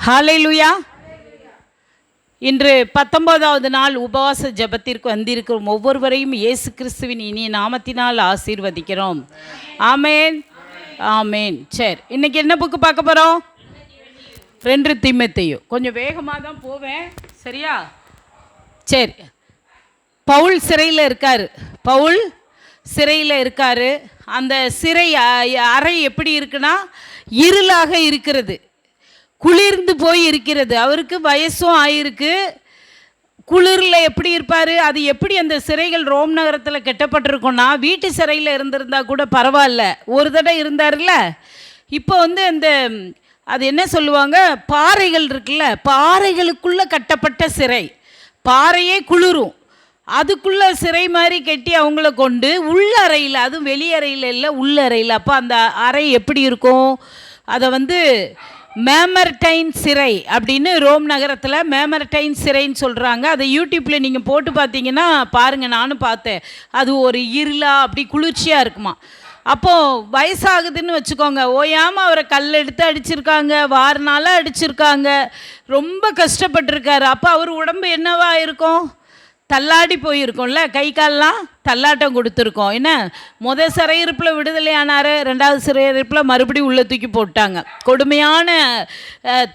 ஹல்லேலூயா. இன்று 19வது நாள் உபவாச ஜெபத்திற்கு வந்திருக்கிறோம். ஒவ்வொருவரையும் இயேசு கிறிஸ்துவின் இனிய நாமத்தினால் ஆசீர்வதிக்கிறோம். ஆமேன், ஆமேன். சரி, இன்னைக்கு என்ன புக்கு பார்க்க போகிறோம்? 2 தீமோத்தேயு. கொஞ்சம் வேகமாக தான் போவேன், சரியா? சரி, பவுல் சிறையில் இருக்கார். பவுல் சிறையில் இருக்கார். அந்த சிறை அறை எப்படி இருக்குன்னா இருளாக இருக்கிறது, குளிர்ந்து போய் இருக்கிறது. அவருக்கு வயசும் ஆயிருக்கு. குளிரில் எப்படி இருப்பார்? அது எப்படி அந்த சிறைகள் ரோம் நகரத்தில் கட்டப்பட்டிருக்கோன்னா, வீட்டு சிறையில் இருந்திருந்தா கூட பரவாயில்ல, ஒரு தடவை இருந்தார்ல. இப்போ அந்த அது என்ன சொல்லுவாங்க, பாறைகள் இருக்குல்ல, பாறைகளுக்குள்ளே கட்டப்பட்ட சிறை. பாறையே குளிரும், அதுக்குள்ளே சிறை மாதிரி கட்டி அவங்கள கொண்டு உள்ள அறையில், அதுவும் வெளியறையில் இல்லை, உள்ள அறையில். அப்போ அந்த அறை எப்படி இருக்கும்? அதை மேமர்டைன் சிறை அப்படின்னு ரோம் நகரத்தில் மேமர்டைன் சிறைன்னு சொல்கிறாங்க. அதை யூடியூப்பில் நீங்கள் போட்டு பார்த்தீங்கன்னா பாருங்கள், நானும் பார்த்தேன். அது ஒரு இருளா அப்படி குளிர்ச்சியாக இருக்குமா. அப்போது வயசாகுதுன்னு வச்சுக்கோங்க, ஓயாமல் அவரை கல் எடுத்து அடிச்சிருக்காங்க, வாரனால அடிச்சிருக்காங்க, ரொம்ப கஷ்டப்பட்டுருக்காரு. அப்போ அவர் உடம்பு என்னவா இருக்கும்? தள்ளாடி போயிருக்கோம்ல, கை கால்லாம் தள்ளாட்டம் கொடுத்துருக்கோம். என்ன, முதல் சிறையிருப்பில் விடுதலை ஆனார், 2வது சிறையிருப்பில் மறுபடியும் உள்ளே தூக்கி போட்டாங்க. கொடுமையான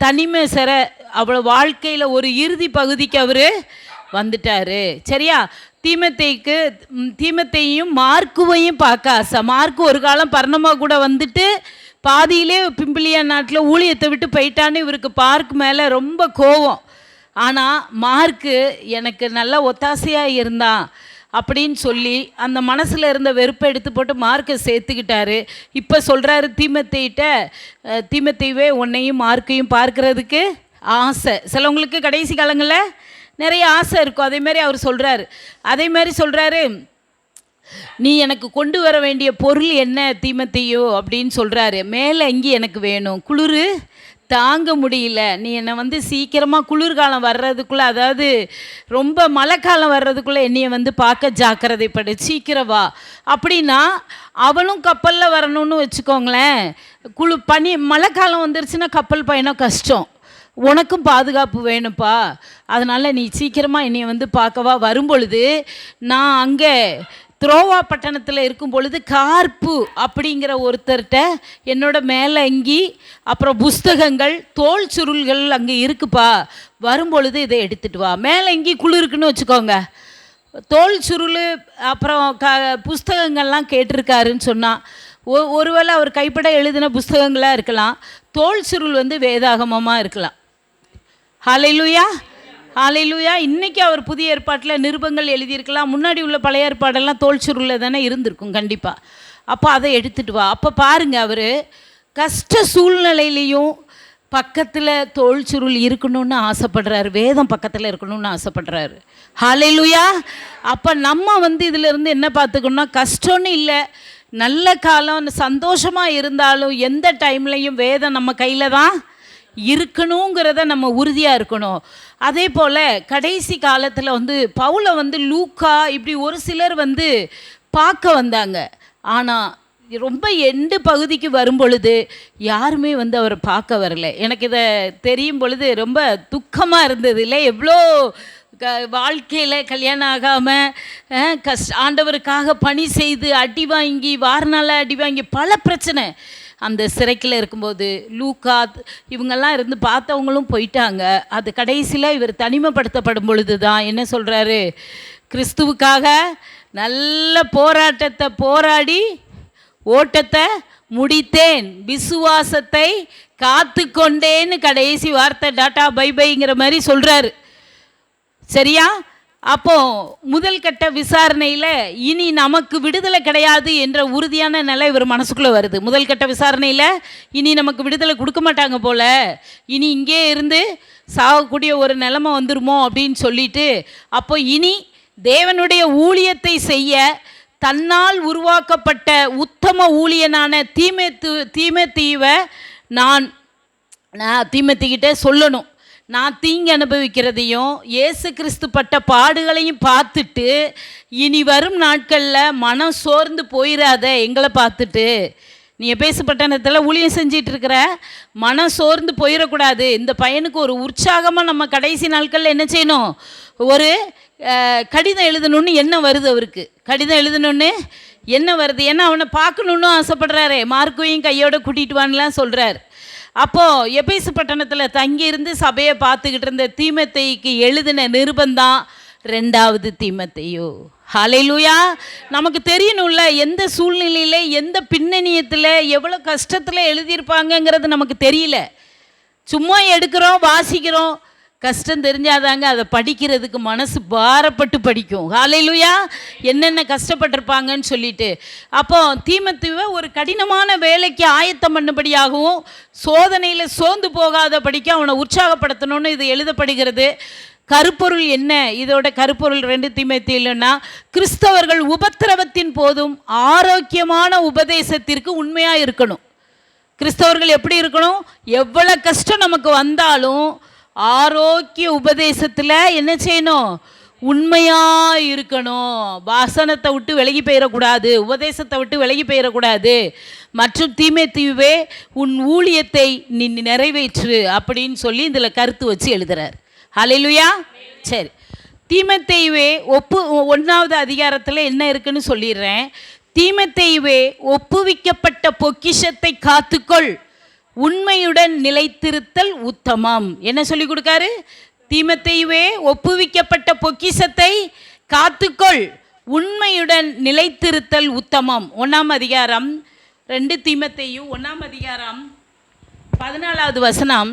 தனிமை சிறை. அவ்வளோ வாழ்க்கையில் ஒரு இறுதி பகுதிக்கு அவர் வந்துட்டார், சரியா? தீமோத்தேயும் மார்க்குவையும் பார்க்க ஆசை. மார்க்கு ஒரு காலம் பர்ணமாக கூட வந்துட்டு பாதியிலே பிம்பிலியா நாட்டில் ஊழியத்தை விட்டு போயிட்டான்னு இவருக்கு பார்க்கு மேலே ரொம்ப கோவம். ஆனால் மார்க்கு எனக்கு நல்ல ஒத்தாசையாக இருந்தான் அப்படின்னு சொல்லி அந்த மனசில் இருந்த வெறுப்பை எடுத்து போட்டு மார்க்கை சேர்த்துக்கிட்டாரு. இப்போ சொல்கிறாரு தீமோத்தேயுவே, உன்னையும் மார்க்கையும் பார்க்கறதுக்கு ஆசை. சிலவங்களுக்கு கடைசி காலங்களில் நிறைய ஆசை இருக்கும். அதேமாதிரி அவர் சொல்கிறாரு. நீ எனக்கு கொண்டு வர வேண்டிய பொருள் என்ன தீமோத்தேயு அப்படின்னு சொல்கிறாரு. மேலே இங்கே எனக்கு வேணும், குளிர் தாங்க முடியல, நீ என்னை சீக்கிரமாக குளிர்காலம் வர்றதுக்குள்ளே, அதாவது ரொம்ப மழைக்காலம் வர்றதுக்குள்ளே என்னையை பார்க்க ஜாக்கிரதைப்படு, சீக்கிரம் வா அப்படின்னா. அவனும் கப்பலில் வரணும்னு வச்சுக்கோங்களேன். மழைக்காலம் வந்துருச்சுன்னா கப்பல் பயணம் கஷ்டம், உனக்கும் பாதுகாப்பு வேணும்ப்பா, அதனால் நீ சீக்கிரமாக என்னையை பார்க்கவா. வரும்பொழுது நான் அங்கே துரோவா பட்டணத்தில் இருக்கும் பொழுது கார்ப்பு அப்படிங்கிற ஒருத்தர்கிட்ட என்னோட மேலே அங்கி அப்புறம் புஸ்தகங்கள் தோல் சுருள்கள் அங்கே இருக்குப்பா, வரும்பொழுது இதை எடுத்துகிட்டு வா. மேலே அங்கி குளிருக்குன்னு வச்சுக்கோங்க, தோல் சுருள் அப்புறம் புஸ்தகங்கள்லாம் கேட்டிருக்காருன்னு சொன்னால், ஒருவேளை அவர் கைப்பட எழுதின புஸ்தகங்களாக இருக்கலாம், தோல் சுருள் வேதாகமமாக இருக்கலாம். ஹல்லேலூயா, ஹல்லேலூயா. இன்றைக்கி அவர் புதிய ஏற்பாட்டில் நிருபங்கள் எழுதியிருக்கலாம், முன்னாடி உள்ள பழைய ஏற்பாடெல்லாம் தோல் சுருளில் தானே இருந்திருக்கும் கண்டிப்பாக. அப்போ அதை எடுத்துகிட்டு வா. அப்போ பாருங்கள், அவர் கஷ்ட சூழ்நிலையிலையும் பக்கத்தில் தோல் சுருள் இருக்கணும்னு ஆசைப்படுறாரு, வேதம் பக்கத்தில் இருக்கணும்னு ஆசைப்படுறாரு. ஹல்லேலூயா. அப்போ நம்ம இதிலேருந்து என்ன பார்த்துக்கணும்னா, கஷ்டம்னு இல்லை, நல்ல காலம் சந்தோஷமாக இருந்தாலும் எந்த டைம்லையும் வேதம் நம்ம கையில் தான் இருக்கணுங்கிறத நம்ம உறுதியாக இருக்கணும். அதே போல் கடைசி காலத்தில் பவுலை லூக்கா இப்படி ஒரு சிலர் பார்க்க வந்தாங்க. ஆனால் ரொம்ப எண்டு பகுதிக்கு வரும் பொழுது யாருமே அவரை பார்க்க வரல. எனக்கு இதை தெரியும் பொழுது ரொம்ப துக்கமாக இருந்தது. இல்லை, எவ்வளோ வாழ்க்கையில் கல்யாணம் ஆகாமல் ஆண்டவருக்காக பணி செய்து அடி வாங்கி, வாரனால அடி வாங்கி, பல பிரச்சனை அந்த சிறைக்கில் இருக்கும்போது. லூக்கா இவங்கெல்லாம் பார்த்தவங்களும் போயிட்டாங்க. அது கடைசியில் இவர் தனிமைப்படுத்தப்படும் பொழுது தான் என்ன சொல்கிறாரு, கிறிஸ்துவுக்காக நல்ல போராட்டத்தை போராடி ஓட்டத்தை முடித்தேன், விசுவாசத்தை காத்து கொண்டேன்னு கடைசி வார்த்தை டாட்டா பை பைங்கிற மாதிரி சொல்கிறாரு, சரியா? அப்போது முதல் கட்ட விசாரணையில் இனி நமக்கு விடுதலை கிடையாது என்ற உறுதியான நிலை இவர் மனசுக்குள்ளே வருது. முதல் கட்ட விசாரணையில் இனி நமக்கு விடுதலை கொடுக்க மாட்டாங்க போல், இனி இங்கே இருந்து சாகக்கூடிய ஒரு நிலைமை வந்துருமோ அப்படின்னு சொல்லிட்டு, அப்போ இனி தேவனுடைய ஊழியத்தை செய்ய தன்னால் உருவாக்கப்பட்ட உத்தம ஊழியனான தீமோத்தேயுவை நான் தீமோத்தேயுகிட்ட சொல்லணும். நான் தீங்கு அனுபவிக்கிறதையும் இயேசு கிறிஸ்து பட்ட பாடுகளையும் பார்த்துட்டு இனி வரும் நாட்களில் மனம் சோர்ந்து போயிடாத, எங்களை பார்த்துட்டு நீ எபேசு பட்டணத்தில் ஊழியம் செஞ்சிட்டு இருக்கிற, மனம் சோர்ந்து போயிடக்கூடாது. இந்த பையனுக்கு ஒரு உற்சாகமாக நம்ம கடைசி நாட்களில் என்ன செய்யணும், ஒரு கடிதம் எழுதணும்னு என்ன வருது, அவருக்கு கடிதம் எழுதணும்னு என்ன வருது, ஏன்னா அவனை பார்க்கணுன்னு ஆசைப்படுறாரு. மார்க்கையும் கையோட கூட்டிகிட்டு வான்லாம் சொல்கிறார். அப்போது எபேசு பட்டணத்தில் தங்கியிருந்து சபையை பார்த்துக்கிட்டு இருந்த தீமோத்தேயுக்கு எழுதின நிருபந்தான் 2வது தீமோத்தேயு. ஹல்லேலூயா. நமக்கு தெரியணும்ல, எந்த சூழ்நிலையில், எந்த பின்னணியத்தில், எவ்வளோ கஷ்டத்தில் எழுதியிருப்பாங்கங்கிறது நமக்கு தெரியல. சும்மா எடுக்கிறோம், வாசிக்கிறோம். கஷ்டம் தெரிஞ்சாதாங்க அதை படிக்கிறதுக்கு மனசு பாரப்பட்டு படிக்கும். ஹல்லேலூயா. என்னென்ன கஷ்டப்பட்டிருப்பாங்கன்னு சொல்லிட்டு. அப்போ தீமோத்தேயுவை ஒரு கடினமான வேலைக்கு ஆயத்தம் பண்ணும்படியாகவும், சோதனையில் சோர்ந்து போகாத படிக்க அவனை உற்சாகப்படுத்தணும்னு இது எழுதப்படுகிறது. கருப்பொருள் என்ன, இதோட கருப்பொருள் 2 தீமோத்தேயுன்னா, கிறிஸ்தவர்கள் உபத்திரவத்தின் போதும் ஆரோக்கியமான உபதேசத்திற்கு உண்மையாக இருக்கணும். கிறிஸ்தவர்கள் எப்படி இருக்கணும், எவ்வளோ கஷ்டம் நமக்கு வந்தாலும் ஆரோக்கிய உபதேசத்தில் என்ன செய்யணும், உண்மையாக இருக்கணும். வாசனத்தை விட்டு விலகி போயிடக்கூடாது, உபதேசத்தை விட்டு விலகி போயிடக்கூடாது. மற்றும் தீமோத்தேயுவே, உன் ஊழியத்தை நீ நிறைவேற்று அப்படின்னு சொல்லி இதில் கருத்து வச்சு எழுதுறார். ஹல்லேலூயா. சரி, தீமோத்தேயுவே 1வது அதிகாரத்தில் என்ன இருக்குன்னு சொல்லிடுறேன். தீமோத்தேயுவே, ஒப்புவிக்கப்பட்ட பொக்கிஷத்தை காத்துக்கொள், உண்மையுடன் நிலைத்திருத்தல் உத்தமம். என்ன சொல்லி கொடுக்காரு, தீமோத்தேயுவே ஒப்புவிக்கப்பட்ட பொக்கிஷத்தை காத்துக்கொள், உண்மையுடன் நிலைத்திருத்தல் உத்தமம். 1ஆம் அதிகாரம் 2 தீமோத்தேயு 1ஆம் அதிகாரம் 14வது வசனம்.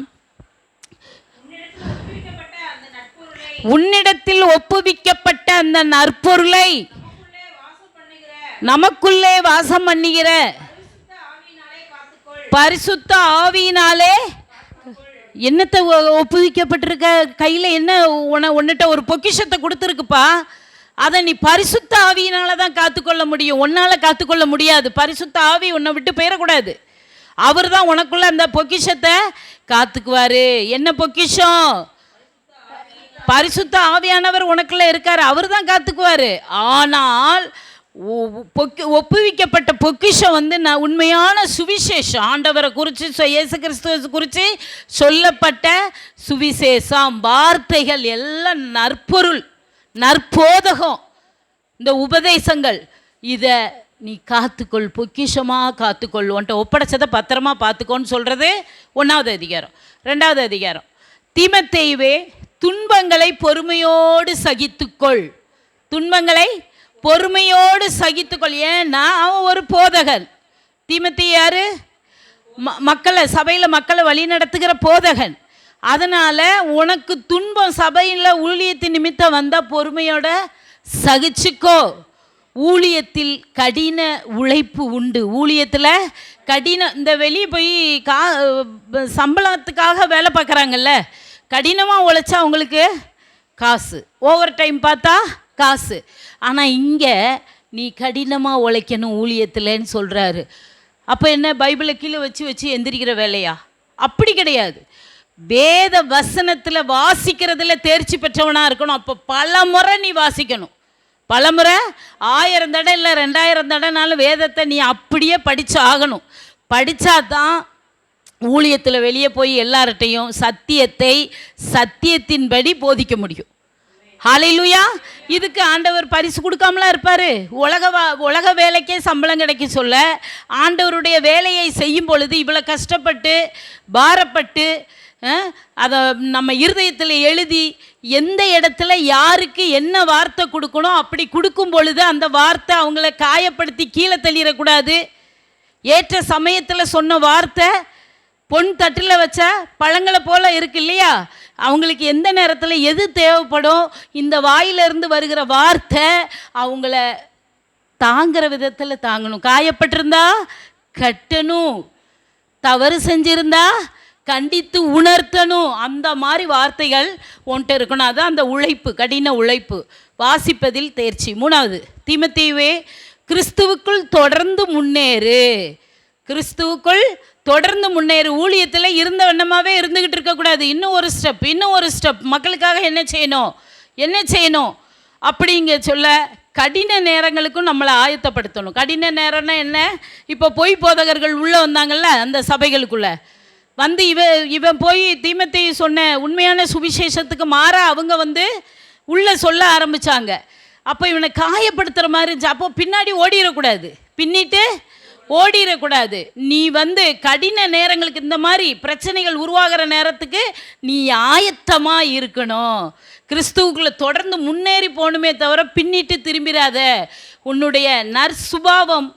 உன்னிடத்தில் ஒப்புவிக்கப்பட்ட அந்த நற்பொருளை நமக்குள்ளே வாசம் பண்ணுகிற பரிசுத்த ஆவியினாலே. என்னத்தை ஒப்புவிக்கப்பட்டிருக்க, கையில் என்ன உன்னிட்ட ஒரு பொக்கிஷத்தை கொடுத்துருக்குப்பா, அதை நீ பரிசுத்த ஆவியினால தான் காத்துக்கொள்ள முடியும், உன்னால் காத்துக்கொள்ள முடியாது. பரிசுத்த ஆவி உன்னை விட்டு போயிடக்கூடாது. அவர் தான் உனக்குள்ள அந்த பொக்கிஷத்தை காத்துக்குவார். என்ன பொக்கிஷம், பரிசுத்த ஆவியானவர் உனக்குள்ள இருக்கார், அவர் தான் காத்துக்குவார். ஆனால் ஒப்புவிக்கப்பட்ட பொக்கிஷம் வந்து உண்மையான சுவிசேஷம், ஆண்டவரை குறித்து, இயேசு கிறிஸ்துவை குறித்து சொல்லப்பட்ட சுவிசேஷம், வார்த்தைகள் எல்லாம் நற்பொருள், நற்போதகம், இந்த உபதேசங்கள், இதை நீ காத்துக்கொள், பொக்கிஷமாக காத்துக்கொள், உன்ட்ட ஒப்படைச்சதை பத்திரமா பார்த்துக்கோன்னு சொல்கிறது 1வது அதிகாரம். 2வது அதிகாரம், தீமோத்தேயுவே, துன்பங்களை பொறுமையோடு சகித்துக்கொள், துன்பங்களை பொறுமையோடு சகித்துக்கொள். ஏன்னா அவன் ஒரு போதகன். தீமோத்தேயு யாரு, மக்களை, சபையில் மக்களை வழி நடத்துகிற போதகன். அதனால் உனக்கு துன்பம் சபையில் ஊழியத்தின் நிமித்தம் வந்தால் பொறுமையோட சகிச்சுக்கோ. ஊழியத்தில் கடின உழைப்பு உண்டு. ஊழியத்தில் இந்த வெளியே போய் சம்பளத்துக்காக வேலை பார்க்குறாங்கல்ல, கடினமாக உழைச்சா அவங்களுக்கு காசு, ஓவர் டைம் பார்த்தா காசு. ஆனால் இங்கே நீ கடினமாக உழைக்கணும் ஊழியத்தில்ன்னு சொல்கிறாரு. அப்போ என்ன, பைபிளை கீழே வச்சு எந்திரிக்கிற வேலையா? அப்படி கிடையாது. வேத வசனத்தில் வாசிக்கிறதுல தேர்ச்சி பெற்றவனாக இருக்கணும். அப்போ பல முறை நீ வாசிக்கணும், பல முறை, 1000 தடவை இல்லை 2000 தடவைனாலும் வேதத்தை நீ அப்படியே படித்து ஆகணும். படித்தாதான் ஊழியத்தில் வெளியே போய் எல்லார்ட்டையும் சத்தியத்தை சத்தியத்தின்படி போதிக்க முடியும். ஹல்லேலூயா. இதுக்கு ஆண்டவர் பரிசு கொடுக்காமலாம் இருப்பார். உலக வேலைக்கே சம்பளம் கிடைக்க சொல்ல, ஆண்டவருடைய வேலையை செய்யும் பொழுது இவ்வளோ கஷ்டப்பட்டு பாரப்பட்டு அதை நம்ம இருதயத்தில் எழுதி எந்த இடத்துல யாருக்கு என்ன வார்த்தை கொடுக்கணும் அப்படி கொடுக்கும் பொழுது அந்த வார்த்தை அவங்கள காயப்படுத்தி கீழே தள்ளிடக்கூடாது. ஏற்ற சமயத்தில் சொன்ன வார்த்தை பொன் தட்டில் வச்ச பழங்களை போல் இருக்கு இல்லையா? அவங்களுக்கு எந்த நேரத்தில் எது தேவைப்படும், இந்த வாயிலிருந்து வருகிற வார்த்தை அவங்கள தாங்குகிற விதத்தில் தாங்கணும். காயப்பட்டிருந்தா கட்டணும், தவறு செஞ்சிருந்தா கண்டித்து உணர்த்தணும். அந்த மாதிரி வார்த்தைகள் ஒன்ட்டு இருக்கணும். அதுதான் அந்த உழைப்பு, கடின உழைப்பு, வாசிப்பதில் தேர்ச்சி. 3வது, தீமோத்தேயுவே, கிறிஸ்துவுக்குள் தொடர்ந்து முன்னேறு. கிறிஸ்துவுக்குள் தொடர்ந்து முன்னேறு. ஊழியத்தில் இருந்த வண்ணமாகவே இருந்துக்கிட்டு இருக்கக்கூடாது. இன்னும் ஒரு ஸ்டெப் மக்களுக்காக என்ன செய்யணும் அப்படிங்க சொல்ல கடின நேரங்களுக்கும் நம்மளை ஆயத்தப்படுத்தணும். கடின நேரம்னா என்ன? இப்போ பொய் போதகர்கள் உள்ளே வந்தாங்கல்ல அந்த சபைகளுக்குள்ளே வந்து இவன் போய் தீமோத்தேயு சொன்ன உண்மையான சுவிசேஷத்துக்கு மாறா அவங்க வந்து உள்ளே சொல்ல ஆரம்பித்தாங்க. அப்போ இவனை காயப்படுத்துகிற மாதிரி இருந்துச்சு. அப்போ பின்னாடி ஓடிடக்கூடாது, பின்னிட்டு ஓடிடக்கூடாது. நீ வந்து கடின நேரங்களுக்கு, இந்த மாதிரி பிரச்சனைகள் உருவாகிற நேரத்துக்கு நீ ஆயத்தமாக இருக்கணும். கிறிஸ்துவுக்குள்ளே தொடர்ந்து முன்னேறி போகணுமே தவிர பின்னிட்டு திரும்பிடாத. உன்னுடைய நற்சுபாவம்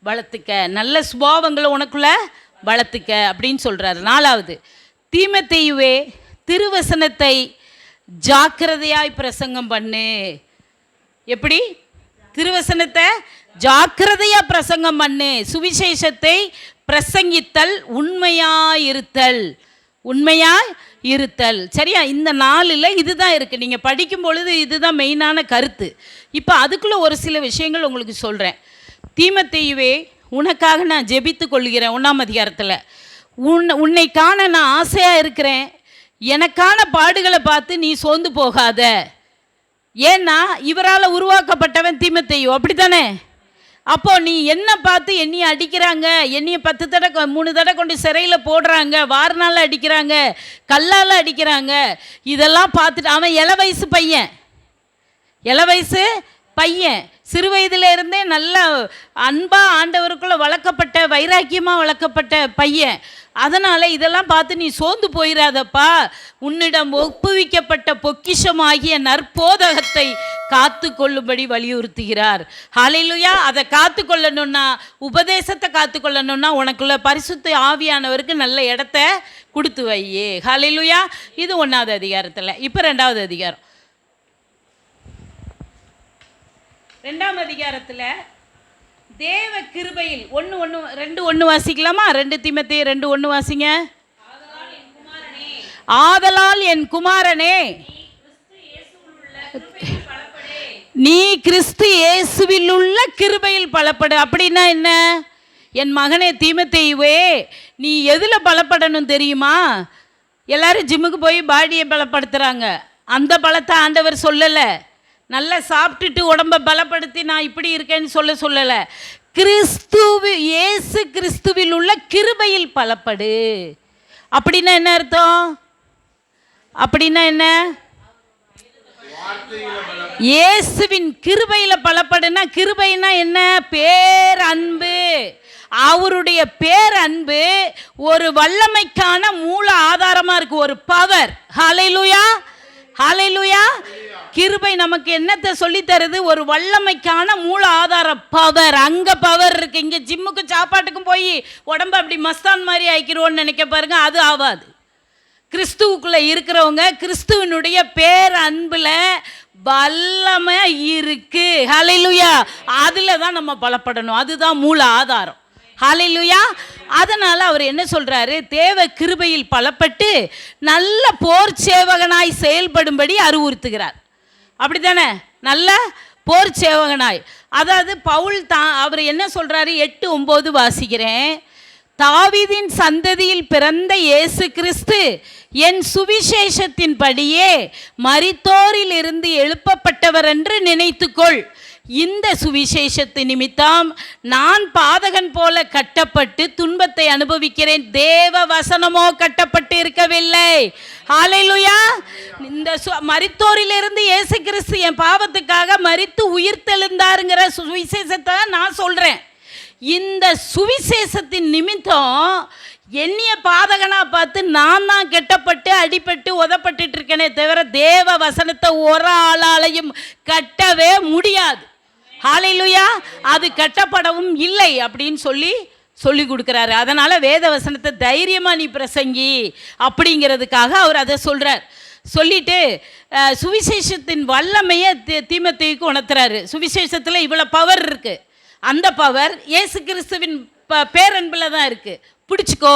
வளர்த்துக்க, நல்ல சுபாவங்களை உனக்குள்ளே வளர்த்துக்க அப்படின்னு சொல்கிறாரு. 4வது, தீமோத்தேயுவே திருவசனத்தை ஜாக்கிரதையாய் பிரசங்கம் பண்ணு. எப்படி? திருவசனத்தை ஜாக்கிரதையாக பிரசங்கம் பண்ணு. சுவிசேஷத்தை பிரசங்கித்தல், உண்மையாயிருத்தல், உண்மையாயிருத்தல். சரியா? இந்த 4ல் இதுதான் இருக்குது. நீங்கள் படிக்கும் பொழுது இதுதான் மெயினான கருத்து. இப்போ அதுக்குள்ளே ஒரு சில விஷயங்கள் உங்களுக்கு சொல்கிறேன். தீமோத்தேயுவே, உனக்காக நான் ஜெபித்து கொள்கிறேன். 1ஆம் அதிகாரத்தில் உன்னை காண நான் ஆசையாக இருக்கிறேன். எனக்கான பாடுகளை பார்த்து நீ சோர்ந்து போகாத. ஏன்னா இவரால் உருவாக்கப்பட்டவன் தீமோத்தேயு, அப்படி தானே? அப்போ நீ என்ன பார்த்து என்னையை அடிக்கிறாங்க, என்னையை 10 தடவை 3 தடவை கொண்டு சிறையில் போடுறாங்க, வாரனால் அடிக்கிறாங்க, கல்லால் அடிக்கிறாங்க, இதெல்லாம் பார்த்துட்டு அவன் இள வயசு பையன் சிறு வயதிலிருந்தே நல்ல அன்பாக ஆண்டவருக்குள்ளே வளர்க்கப்பட்ட, வைராக்கியமாக வளர்க்கப்பட்ட பையன். அதனால் இதெல்லாம் பார்த்து நீ சோர்ந்து போயிடாதப்பா. உன்னிடம் ஒப்புவிக்கப்பட்ட பொக்கிஷமாகிய நற்போதகத்தை காத்து கொள்ளும்படி வலியுறுத்துகிறார். ஹல்லேலூயா. அதை காத்து கொள்ளணும்னா, உபதேசத்தை காத்து கொள்ளணும்னா உனக்குள்ள பரிசுத்த ஆவியானவருக்கு நல்ல இடத்த கொடுத்து வையே. ஹல்லேலூயா. இது 1வது அதிகாரத்தில். இப்போ 2வது அதிகாரம். 2ஆம் அதிகாரத்தில் தேவ கிருபையில் 1:1 வாசிக்கலாமா? 2 தீமோத்தேயு 2:1 வாசிங்க. ஆதலால் என் குமாரனே, நீ கிறிஸ்து இயேசுவில் உள்ள கிருபையில் பலப்படு. அப்படின்னா என்ன? என் மகனே தீமோத்தேயுவே, நீ எதில் பலப்படணும் தெரியுமா? எல்லாரும் ஜிம்முக்கு போய் பாடியை பலப்படுத்துகிறாங்க. அந்த பலத்தை ஆண்டவர் சொல்லலை. நல்லா சாப்பிட்டுட்டு உடம்பை பலப்படுத்தி நான் இப்படி இருக்கேன்னு சொல்லலை. இயேசு கிறிஸ்துவில் உள்ள கிருபையில் பலப்படு. அப்படின்னா என்ன அர்த்தம்? அப்படின்னா என்ன? இயேசுவின் கிருபையில் பலப்படுனா, கிருபைனா என்ன? பேரன்பு. அவருடைய பேரன்பு ஒரு வல்லமைக்கான மூல ஆதாரமாக இருக்குது, ஒரு பவர். ஹல்லேலூயா, ஹல்லேலூயா. கிருபை நமக்கு என்னத்தை சொல்லி தருது? ஒரு வல்லமைக்கான மூல ஆதாரம், பவர். அங்கே பவர் இருக்குது. இங்கே ஜிம்முக்கு சாப்பாட்டுக்கும் போய் உடம்பு அப்படி மஸ்தான் மாதிரி ஆக்கிடுவோன்னு நினைக்க பாருங்க, அது ஆகாது. கிறிஸ்துவுக்குள்ளே இருக்கிறவங்க கிறிஸ்துவனுடைய பேரன்பில் வல்லமை இருக்கு. ஹல்லேலூயா. அதில் தான் நம்ம பலப்படணும். அதுதான் மூல ஆதாரம். ஹல்லேலூயா. அதனால் அவர் என்ன சொல்கிறாரு? தேவ கிருபையில் பலப்பட்டு நல்ல போர் சேவகனாய் செயல்படும்படி அறிவுறுத்துகிறார். அப்படி தானே? நல்ல போர் சேவகனாய். அதாவது பவுல் அவர் என்ன சொல்கிறாரு? 8:9 வாசிக்கிறேன். தாவீதின் சந்ததியில் பிறந்த இயேசு கிறிஸ்து என் சுவிசேஷத்தின்படியே மரித்தோரில் இருந்து எழுப்பப்பட்டவர் என்று நினைத்துக்கொள். இந்த சுவிசேஷத்து நிமித்தம் நான் பாதகன் போல கட்டப்பட்டு துன்பத்தை அனுபவிக்கிறேன். தேவ வசனமோ கட்டப்பட்டு இருக்கவில்லை. ஹல்லேலூயா. இந்த மரித்தோரிலிருந்து இயேசு கிறிஸ்து என் பாவத்துக்காக மரித்து உயிர்த்தெழுந்தாருங்கிற சுவிசேஷத்தை நான் சொல்கிறேன். இந்த சுவிசேஷத்தின் நிமித்தம் என்னைய பாதகனாக பார்த்து நான் தான் கெட்டப்பட்டு அடிபட்டு உதப்பட்டு இருக்கேனே தவிர தேவ வசனத்தை ஒரு ஆளாலையும் கட்டவே முடியாது. ஹல்லேலூயா. அது கட்டப்படவும் இல்லை அப்படின்னு சொல்லி கொடுக்குறாரு. அதனால் வேத வசனத்தை தைரியமாக நீ பிரசங்கி அப்படிங்கிறதுக்காக அவர் அதை சொல்கிறார். சொல்லிட்டு சுவிசேஷத்தின் வல்லமையை தீமோத்தேயுக்கு உணர்த்துறாரு. சுவிசேஷத்தில் இவ்வளோ பவர் இருக்குது. அந்த பவர் இயேசு கிறிஸ்துவின் பேரன்பில் தான் இருக்குது. பிடிச்சிக்கோ,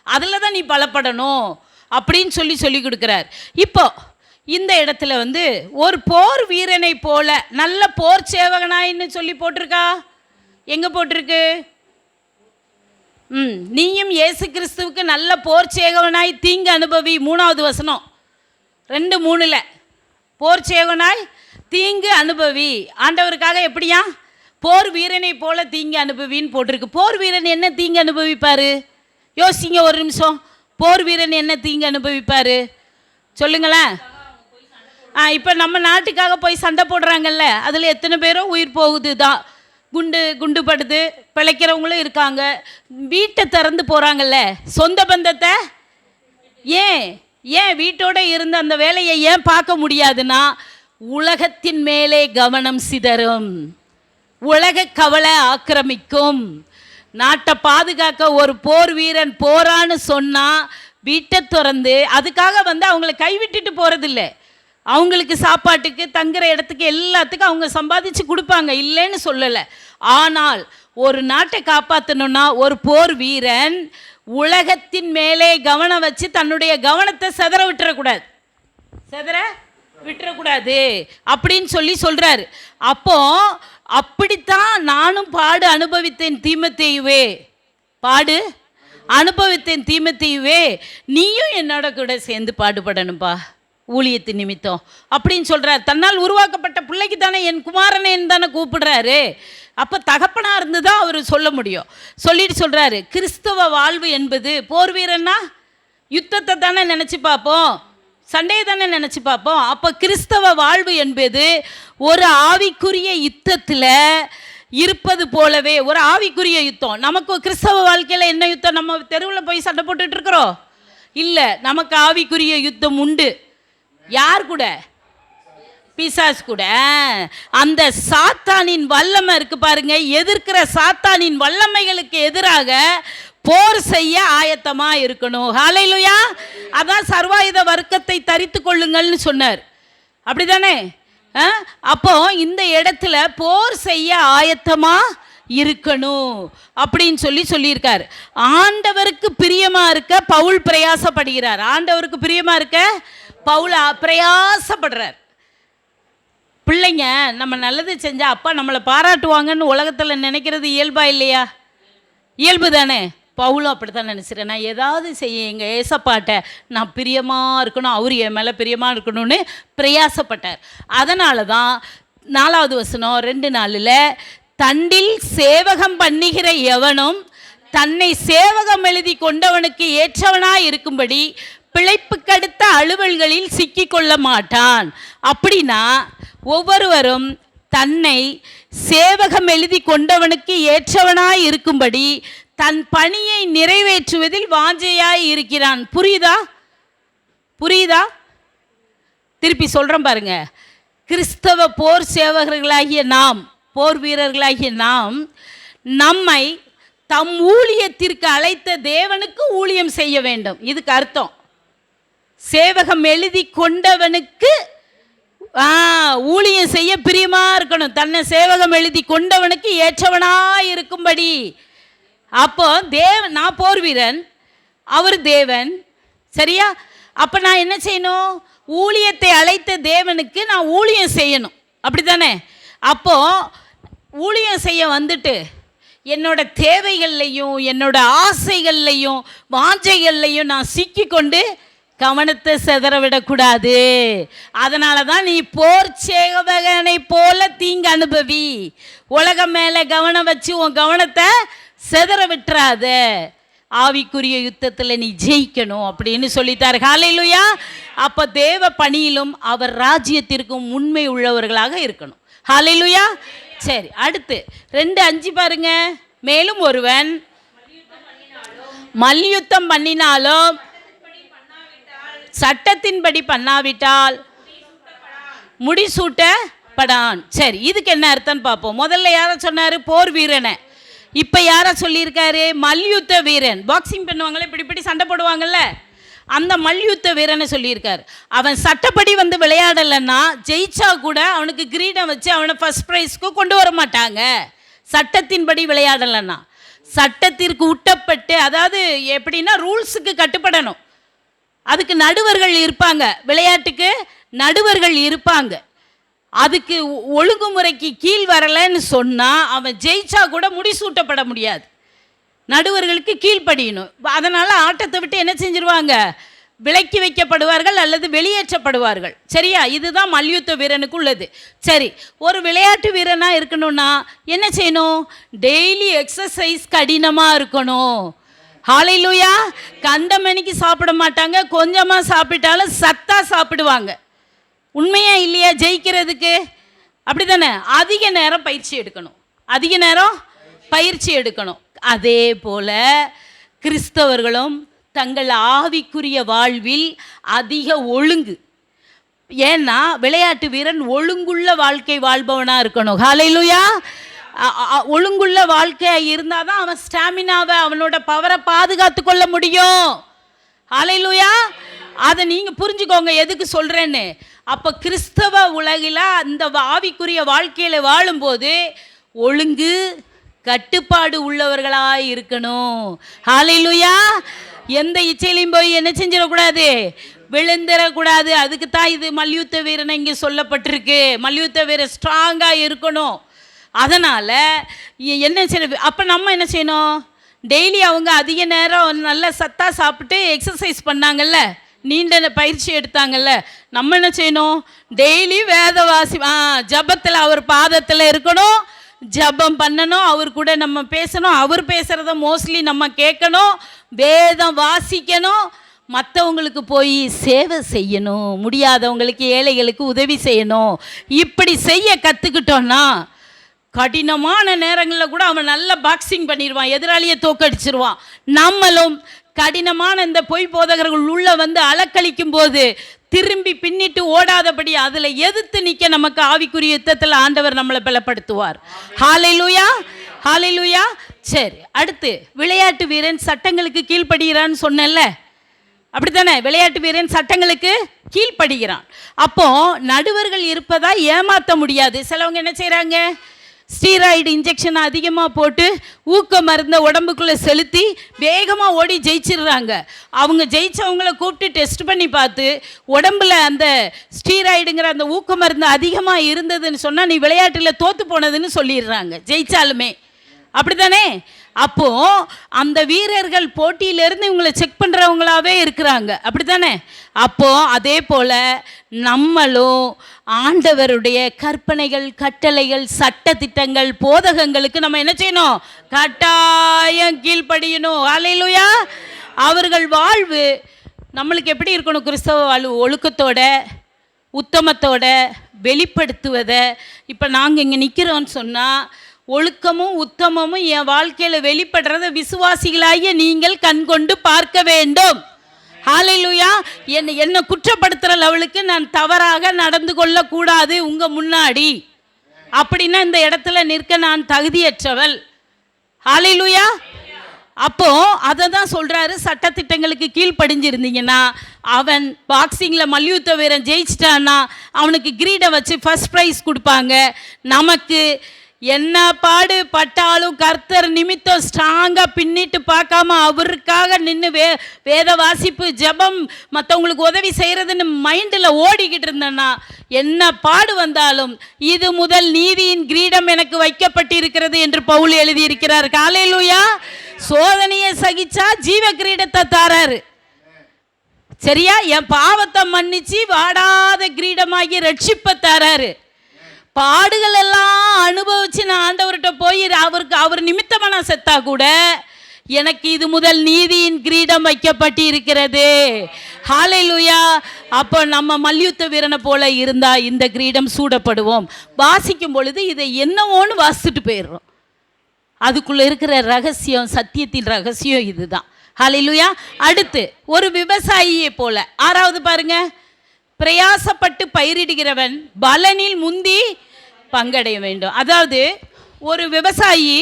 அதில் தான் நீ பலப்படணும் அப்படின்னு சொல்லி கொடுக்குறார். இப்போ இந்த இடத்துல வந்து ஒரு போர் வீரனை போல நல்ல போர் சேவகனாயின்னு சொல்லி போட்டிருக்கா? எங்கே போட்டிருக்கு? நீயும் இயேசு கிறிஸ்துவுக்கு நல்ல போர் சேவகனாய் தீங்கு அனுபவி. 3வது வசனம் 2:3 போர் சேவகனாய் தீங்கு அனுபவி. ஆண்டவருக்காக எப்படியா? போர் வீரனை போல தீங்கு அனுபவின்னு போட்டிருக்கு. போர் வீரன் என்ன தீங்கு அனுபவிப்பாரு? யோசிங்க ஒரு நிமிஷம். போர் வீரன் என்ன தீங்கு அனுபவிப்பாரு சொல்லுங்களேன். இப்போ நம்ம நாட்டுக்காக போய் சண்டை போடுறாங்கல்ல, அதில் எத்தனை பேரோ உயிர் போகுது தான். குண்டு படுது, பிழைக்கிறவங்களும் இருக்காங்க. வீட்டை திறந்து போகிறாங்கல்ல, சொந்த பந்தத்தை ஏன் வீட்டோட இருந்த அந்த வேலையை ஏன் பார்க்க முடியாதுன்னா, உலகத்தின் மேலே கவனம் சிதறும், உலக கவலை ஆக்கிரமிக்கும். நாட்டை பாதுகாக்க ஒரு போர் வீரன் போறான்னு சொன்னால் வீட்டை திறந்து, அதுக்காக அவங்கள கைவிட்டுட்டு போகிறதில்ல, அவங்களுக்கு சாப்பாட்டுக்கு தங்குற இடத்துக்கு எல்லாத்துக்கும் அவங்க சம்பாதிச்சு கொடுப்பாங்க, இல்லைன்னு சொல்லலை. ஆனால் ஒரு நாட்டை காப்பாற்றணும்னா ஒரு போர் வீரன் உலகத்தின் மேலே கவனம் வச்சு தன்னுடைய கவனத்தை செதற விட்டுறக்கூடாது அப்படின்னு சொல்றாரு. அப்போ அப்படித்தான் நானும் பாடு அனுபவித்தேன் தீமத்தேயுவே, நீயும் என்னோட கூட சேர்ந்து பாடுபடணும்பா ஊழியத்தின் நிமித்தம் அப்படின்னு சொல்கிறார். தன்னால் உருவாக்கப்பட்ட பிள்ளைக்கு தானே என் குமாரனேன்னு தானே கூப்பிடுறாரு. அப்போ தகப்பனாக இருந்து தான் அவர் சொல்ல முடியும். சொல்லிட்டு சொல்கிறாரு, கிறிஸ்தவ வாழ்வு என்பது, போர் வீரன்னா யுத்தத்தை தானே நினச்சி பார்ப்போம், சண்டையை தானே நினச்சி பார்ப்போம். அப்போ கிறிஸ்தவ வாழ்வு என்பது ஒரு ஆவிக்குரிய யுத்தத்தில் இருப்பது போலவே, ஒரு ஆவிக்குரிய யுத்தம். நமக்கு கிறிஸ்தவ வாழ்க்கையில் என்ன யுத்தம்? நம்ம தெருவில் போய் சண்டை போட்டுட்டு இருக்கிறோம் இல்லை, நமக்கு ஆவிக்குரிய யுத்தம் உண்டு. யார் கூட? பிசாசு கூட. அந்த சாத்தானின் வல்லமை இருக்கு பாருங்க, எதிர்க்கிற சாத்தானின் வல்லமைகளுக்கு எதிராக போர் செய்ய ஆயத்தமா இருக்கணும். ஹல்லேலூயா. அதான் சர்வாயுத வர்க்கத்தை தரித்து கொள்ளுங்கள்னு சொன்னார், அப்படிதானே? அப்போ இந்த இடத்துல போர் செய்ய ஆயத்தமா இருக்கணும் அப்படின்னு சொல்லியிருக்கார். ஆண்டவருக்கு பிரியமா இருக்க பவுல் பிரயாசப்படுகிறார். ஆண்டவருக்கு பிரியமா இருக்க பவுல் பிரயாசப்படுறார். பிள்ளைங்க நம்ம நல்லது செஞ்சால் அப்பா நம்மளை பாராட்டுவாங்கன்னு உலகத்தில் நினைக்கிறது இயல்பா இல்லையா? இயல்பு தானே. பவுலும் அப்படி தான் நினச்சிட்டேன். நான் ஏதாவது செய்ய எங்கள் ஏசப்பாட்ட நான் பிரியமாக இருக்கணும், அவர் என் மேலே பிரியமாக இருக்கணும்னு பிரயாசப்பட்டார். அதனால தான் 4வது வசனம் 2:4 தண்டில் சேவகம் பண்ணுகிற எவனும் தன்னை சேவகம் எழுதி கொண்டவனுக்கு ஏற்றவனாய் இருக்கும்படி பிழைப்புக்கடுத்த அலுவல்களில் சிக்கிக்கொள்ள மாட்டான். அப்படின்னா ஒவ்வொருவரும் தன்னை சேவகம் எழுதி கொண்டவனுக்கு ஏற்றவனாய் இருக்கும்படி தன் பணியை நிறைவேற்றுவதில் வாஞ்சையாய் இருக்கிறான். புரியுதா? திருப்பி சொல்கிறேன் பாருங்க. கிறிஸ்தவ போர் சேவகர்களாகிய நாம், போர் வீரர்களாகிய நாம், நம்மை தம் ஊழியத்திற்கு அழைத்த தேவனுக்கு ஊழியம் செய்ய வேண்டும். இதுக்கு அர்த்தம் சேவகம் எழுதி கொண்டவனுக்கு ஊழியம் செய்ய பிரியமா இருக்கணும். தன்னை சேவகம் எழுதி கொண்டவனுக்கு ஏற்றவனாய் இருக்கும்படி. அப்போ நான் போர் வீரன், அவர் தேவன், சரியா? அப்போ நான் என்ன செய்யணும்? ஊழியத்தை அழைத்த தேவனுக்கு நான் ஊழியம் செய்யணும், அப்படி தானே? அப்போ ஊழியம் செய்ய வந்துட்டு என்னோட தேவைகள்லையும் என்னோட ஆசைகள்லையும் வாஞ்சைகள்லையும் நான் சிக்கிக்கொண்டு கவனத்தை செதற விடக்கூடாது. அதனால தான் நீ போர் சேவகனை போல தீங்கு அனுபவி. உலகம் மேலே கவனம் வச்சு உன் கவனத்தை செதற விட்டுறாத. ஆவிக்குரிய யுத்தத்தில் நீ ஜெயிக்கணும் அப்படின்னு சொல்லித்தார். ஹல்லேலூயா. அப்போ தேவ பணியிலும் அவர் ராஜ்யத்திற்கும் உண்மை உள்ளவர்களாக இருக்கணும். ஹல்லேலூயா. சரி, அடுத்து 2:5 பாருங்க. மேலும் ஒருவன் மல்யுத்தம் பண்ணினாலும் சட்டத்தின்படி பண்ணாவிட்டால் முடிசூட்டப்படான். சரி, இதுக்கு என்ன அர்த்தம் பார்ப்போம். முதல்ல யாரை சொன்னார்? போர் வீரனை. இப்போ யாரை சொல்லியிருக்காரு? மல்யுத்த வீரன். பாக்ஸிங் பண்ணுவாங்களே, இப்படி சண்டை போடுவாங்கல்ல, அந்த மல்யுத்த வீரனை சொல்லியிருக்கார். அவன் சட்டப்படி விளையாடலைன்னா ஜெயிச்சா கூட அவனுக்கு கிரீடம் வச்சு அவனை ஃபர்ஸ்ட் ப்ரைஸ்க்கு கொண்டு வர மாட்டாங்க. சட்டத்தின்படி விளையாடலைன்னா, சட்டத்திற்கு உட்டப்பட்டு, அதாவது எப்படின்னா ரூல்ஸுக்கு கட்டுப்படணும். அதுக்கு நடுவர்கள் இருப்பாங்க, விளையாட்டுக்கு நடுவர்கள் இருப்பாங்க. அதுக்கு ஒழுங்குமுறைக்கு கீழ் வரலைன்னு சொன்னால் அவன் ஜெயிச்சா கூட முடிசூட்டப்பட முடியாது. நடுவர்களுக்கு கீழ்ப்படியணும். அதனால் ஆட்டத்தை விட்டு என்ன செஞ்சிருவாங்க? விலக்கி வைக்கப்படுவார்கள் அல்லது வெளியேற்றப்படுவார்கள். சரியா? இதுதான் மல்யுத்த வீரனுக்கு உள்ளது. சரி, ஒரு விளையாட்டு வீரனாக இருக்கணும்னா என்ன செய்யணும்? டெய்லி எக்ஸசைஸ் கடினமாக இருக்கணும். ஹல்லேலூயா. கண்டமணிக்கு சாப்பிட மாட்டாங்க, கொஞ்சமாக சாப்பிட்டாலும் சத்தா சாப்பிடுவாங்க. உண்மையா இல்லையா? ஜெயிக்கிறதுக்கு அப்படி தானே? அதிக நேரம் பயிற்சி எடுக்கணும், அதிக நேரம் பயிற்சி எடுக்கணும். அதே போல் கிறிஸ்தவர்களும் தங்கள் ஆவிக்குரிய வாழ்வில் அதிக ஒழுங்கு. ஏன்னா விளையாட்டு வீரன் ஒழுங்குள்ள வாழ்க்கை வாழ்பவனாக இருக்கணும். ஹல்லேலூயா. ஒழுங்குள்ள வாழ்க்கையாக இருந்தால் தான் அவன் ஸ்டாமினாவை, அவனோட பவரை பாதுகாத்து கொள்ள முடியும். ஹல்லேலூயா. அதை நீங்கள் புரிஞ்சுக்கோங்க எதுக்கு சொல்கிறேன்னு. அப்போ கிறிஸ்தவ உலகில் அந்த ஆவிக்குரிய வாழ்க்கையில் வாழும்போது ஒழுங்கு கட்டுப்பாடு உள்ளவர்களாக இருக்கணும். ஹல்லேலூயா. எந்த இச்சையிலையும் போய் என்ன செஞ்சிடக்கூடாது? விழுந்துடக்கூடாது. அதுக்கு தான் இது மல்யுத்த வீரனை இங்கே சொல்லப்பட்டிருக்கு. மல்யுத்த வீரர் ஸ்ட்ராங்காக இருக்கணும். அதனால் என்ன செய்ய, அப்போ நம்ம என்ன செய்யணும்? டெய்லி அவங்க அதிக நேரம் நல்ல சத்தாக சாப்பிட்டு எக்ஸசைஸ் பண்ணாங்கல்ல, நீண்ட பயிற்சி எடுத்தாங்கல்ல, நம்ம என்ன செய்யணும்? டெய்லி வேதவாசி ஜபத்தில் அவர் பாதத்தில் இருக்கணும், ஜபம் பண்ணணும், அவர் கூட நம்ம பேசணும், அவர் பேசுகிறத மோஸ்ட்லி நம்ம கேட்கணும், வேதம் வாசிக்கணும், மற்றவங்களுக்கு போய் சேவை செய்யணும், முடியாதவங்களுக்கு ஏழைகளுக்கு உதவி செய்யணும். இப்படி செய்ய கற்றுக்கிட்டோன்னா கடினமான நேரங்களில் கூட அவன் நல்ல பாக்ஸிங் பண்ணிடுவான், எதிராளியை தோக்கடிச்சிருவான். நம்மளும் கடினமான இந்த பொய் போதகர்கள் உள்ள வந்து அலக்களிக்கும் போது திரும்பி பின்னிட்டு ஓடாதபடி அதில் எதிர்த்து நிற்க நமக்கு ஆவிக்குரிய யுத்தத்தில் ஆண்டவர் நம்மளை பலப்படுத்துவார். ஹல்லேலூயா. ஹல்லேலூயா. சரி, அடுத்து விளையாட்டு வீரன் சட்டங்களுக்கு கீழ்ப்படுகிறான்னு சொன்னேன்ல, அப்படித்தானே? விளையாட்டு வீரன் சட்டங்களுக்கு கீழ்ப்படுகிறான். அப்போ நடுவர்கள் இருப்பதா ஏமாற்ற முடியாது. சிலவங்க என்ன செய்கிறாங்க? ஸ்டீராய்டு இன்ஜெக்ஷன் அதிகமாக போட்டு ஊக்க மருந்தை உடம்புக்குள்ளே செலுத்தி வேகமாக ஓடி ஜெயிச்சிடுறாங்க. அவங்க ஜெயிச்சவங்கள கூப்பிட்டு டெஸ்ட் பண்ணி பார்த்து உடம்புல அந்த ஸ்டீராய்டுங்கிற அந்த ஊக்க மருந்து அதிகமாக இருந்ததுன்னு சொன்னால் நீ விளையாட்டில் தோற்று போனதுன்னு சொல்லிடுறாங்க, ஜெயிச்சாலுமே. அப்படி தானே? அப்போது அந்த வீரர்கள் போட்டியிலேருந்து இவங்களை செக் பண்ணுறவங்களாவே இருக்கிறாங்க. அப்படி தானே? அப்போது அதே போல் நம்மளும் ஆண்டவருடைய கற்பனைகள், கட்டளைகள், சட்ட திட்டங்கள், போதகங்களுக்கு நம்ம என்ன செய்யணும்? கட்டாயம் கீழ்ப்படியணும். ஹல்லேலூயா. அவர்கள் வாழ்வு நம்மளுக்கு எப்படி இருக்கணும்? கிறிஸ்தவ வாழ்வு ஒழுக்கத்தோட, உத்தமத்தோட வெளிப்படுத்துவதை. இப்போ நாங்கள் இங்கே நிற்கிறோன்னு சொன்னால் ஒழுக்கமும் உத்தமமும் என் வாழ்க்கையில் வெளிப்படுறத விசுவாசிகளாகிய நீங்கள் கண்கொண்டு பார்க்க வேண்டும். ஹல்லேலூயா. என்னை குற்றப்படுத்துகிற லெவலுக்கு நான் தவறாக நடந்து கொள்ளக்கூடாது உங்கள் முன்னாடி. அப்படின்னா இந்த இடத்துல நிற்க நான் தகுதியற்றவள். ஹல்லேலூயா. அப்போ அதை தான் சொல்கிறாரு, சட்டத்திட்டங்களுக்கு கீழ்ப்படிஞ்சிருந்தீங்கன்னா அவன் பாக்ஸிங்கில் மல்யுத்த வீரன் ஜெயிச்சிட்டான்னா அவனுக்கு கிரீடம் வச்சு ஃபர்ஸ்ட் ப்ரைஸ் கொடுப்பாங்க. நமக்கு என்ன பாடு பட்டாலும் கர்த்தர் நிமித்தம் ஸ்ட்ராங்காக பின்னிட்டு பார்க்காம அவருக்காக நின்று வேத வாசிப்பு, ஜபம், மற்றவங்களுக்கு உதவி செய்கிறதுன்னு மைண்டில் ஓடிக்கிட்டு இருந்தேன்னா என்ன பாடு வந்தாலும் இது முதல் நீதியின் கிரீடம் எனக்கு வைக்கப்பட்டிருக்கிறது என்று பவுல் எழுதியிருக்கிறார். ஹல்லேலூயா. சோதனையை சகிச்சா ஜீவ கிரீடத்தை தாராரு. சரியா? என் பாவத்தை மன்னிச்சு வாடாத கிரீடமாகி ரட்சிப்பை தாராரு. பாடுகள் எல்லாம் அனுபவிச்சு நான் ஆண்டவர்கிட்ட போய் அவர் நிமித்தமாக நான் செத்தா கூட எனக்கு இது முதல் நீதியின் கிரீடம் வைக்கப்பட்டு இருக்கிறது. ஹல்லேலூயா. அப்போ நம்ம மல்யுத்த வீரனை போல இருந்தால் இந்த கிரீடம் சூடப்படுவோம். வாசிக்கும் பொழுது இதை என்னவோன்னு வாசிச்சுட்டு போயிடுறோம். அதுக்குள்ளே இருக்கிற ரகசியம், சத்தியத்தின் ரகசியம் இதுதான். ஹல்லேலூயா. அடுத்து ஒரு விவசாயியை போல, ஆறாவது பாருங்க, பிரயாசப்பட்டு பயிரிடுகிறவன் பலனில் முந்தி பங்கடைய வேண்டும். அதாவது ஒரு விவசாயி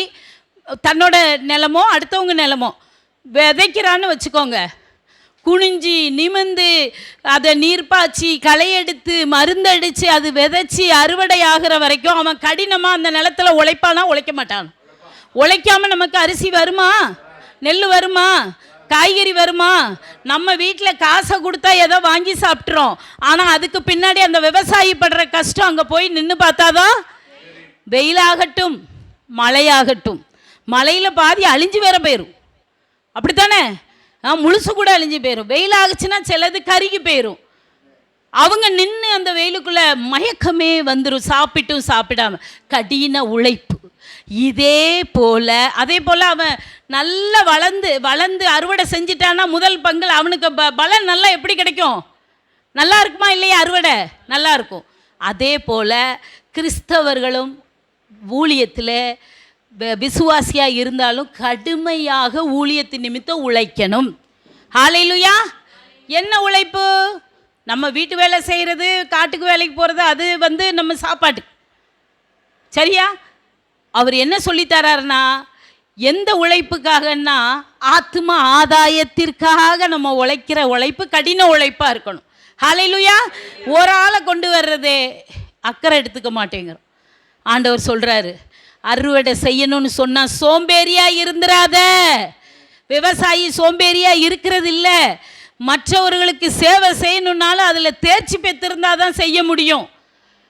தன்னோட நிலமோ அடுத்தவங்க நிலமோ விதைக்கிறான்னு வச்சுக்கோங்க, குனிஞ்சி நிமிந்து அதை நீர்ப்பாய்ச்சி களையெடுத்து மருந்தடித்து அது விதைச்சி அறுவடை ஆகிற வரைக்கும் அவன் கடினமாக அந்த நிலத்தில் உழைப்பானா? உழைக்க மாட்டான். உழைக்காமல் நமக்கு அரிசி வருமா? நெல் வருமா? காய்கறி வருமா? நம்ம வீட்டில் காசை கொடுத்தா ஏதோ வாங்கி சாப்பிட்றோம். ஆனால் அதுக்கு பின்னாடி அந்த விவசாயி படுற கஷ்டம் அங்கே போய் நின்று பார்த்தாதான். வெயிலாகட்டும் மழையாகட்டும், மழையில் பாதி அழிஞ்சு வேற போயிடும். அப்படித்தானே? முழுசு கூட அழிஞ்சு போயிடும். வெயில் ஆகுச்சுன்னா சிலது கருகி போயிடும். அவங்க நின்று அந்த வெயிலுக்குள்ளே மயக்கமே வந்துடும், சாப்பிட்டும் சாப்பிடாம. கடின உழைப்பு. அதே போல் அவன் நல்லா வளர்ந்து அறுவடை செஞ்சிட்டான்னா முதல் பங்கு அவனுக்கு பலன் நல்லா எப்படி கிடைக்கும்? நல்லா இருக்குமா இல்லையா? அறுவடை நல்லா இருக்கும். அதே போல் கிறிஸ்தவர்களும் ஊழியத்தில் விசுவாசியாக இருந்தாலும் கடுமையாக ஊழியத்தின் நிமித்தம் உழைக்கணும். ஹல்லேலூயா. என்ன உழைப்பு? நம்ம வீட்டு வேலை செய்கிறது, காட்டுக்கு வேலைக்கு போகிறது, அது நம்ம சாப்பாட்டு, சரியா? அவர் என்ன சொல்லித்தராருன்னா, எந்த உழைப்புக்காகன்னா ஆத்ம ஆதாயத்திற்காக நம்ம உழைக்கிற உழைப்பு கடின உழைப்பாக இருக்கணும். ஹல்லேலூயா. ஒரு ஆளை கொண்டு வர்றதே அக்கறை எடுத்துக்க மாட்டேங்கிறோம். ஆண்டவர் சொல்கிறாரு, அறுவடை செய்யணும்னு சொன்னால் சோம்பேறியாக இருந்துராத. விவசாயி சோம்பேறியாக இருக்கிறது இல்லை. மற்றவர்களுக்கு சேவை செய்யணுன்னாலும் அதில் தேர்ச்சி பெற்றிருந்தா தான் செய்ய முடியும்.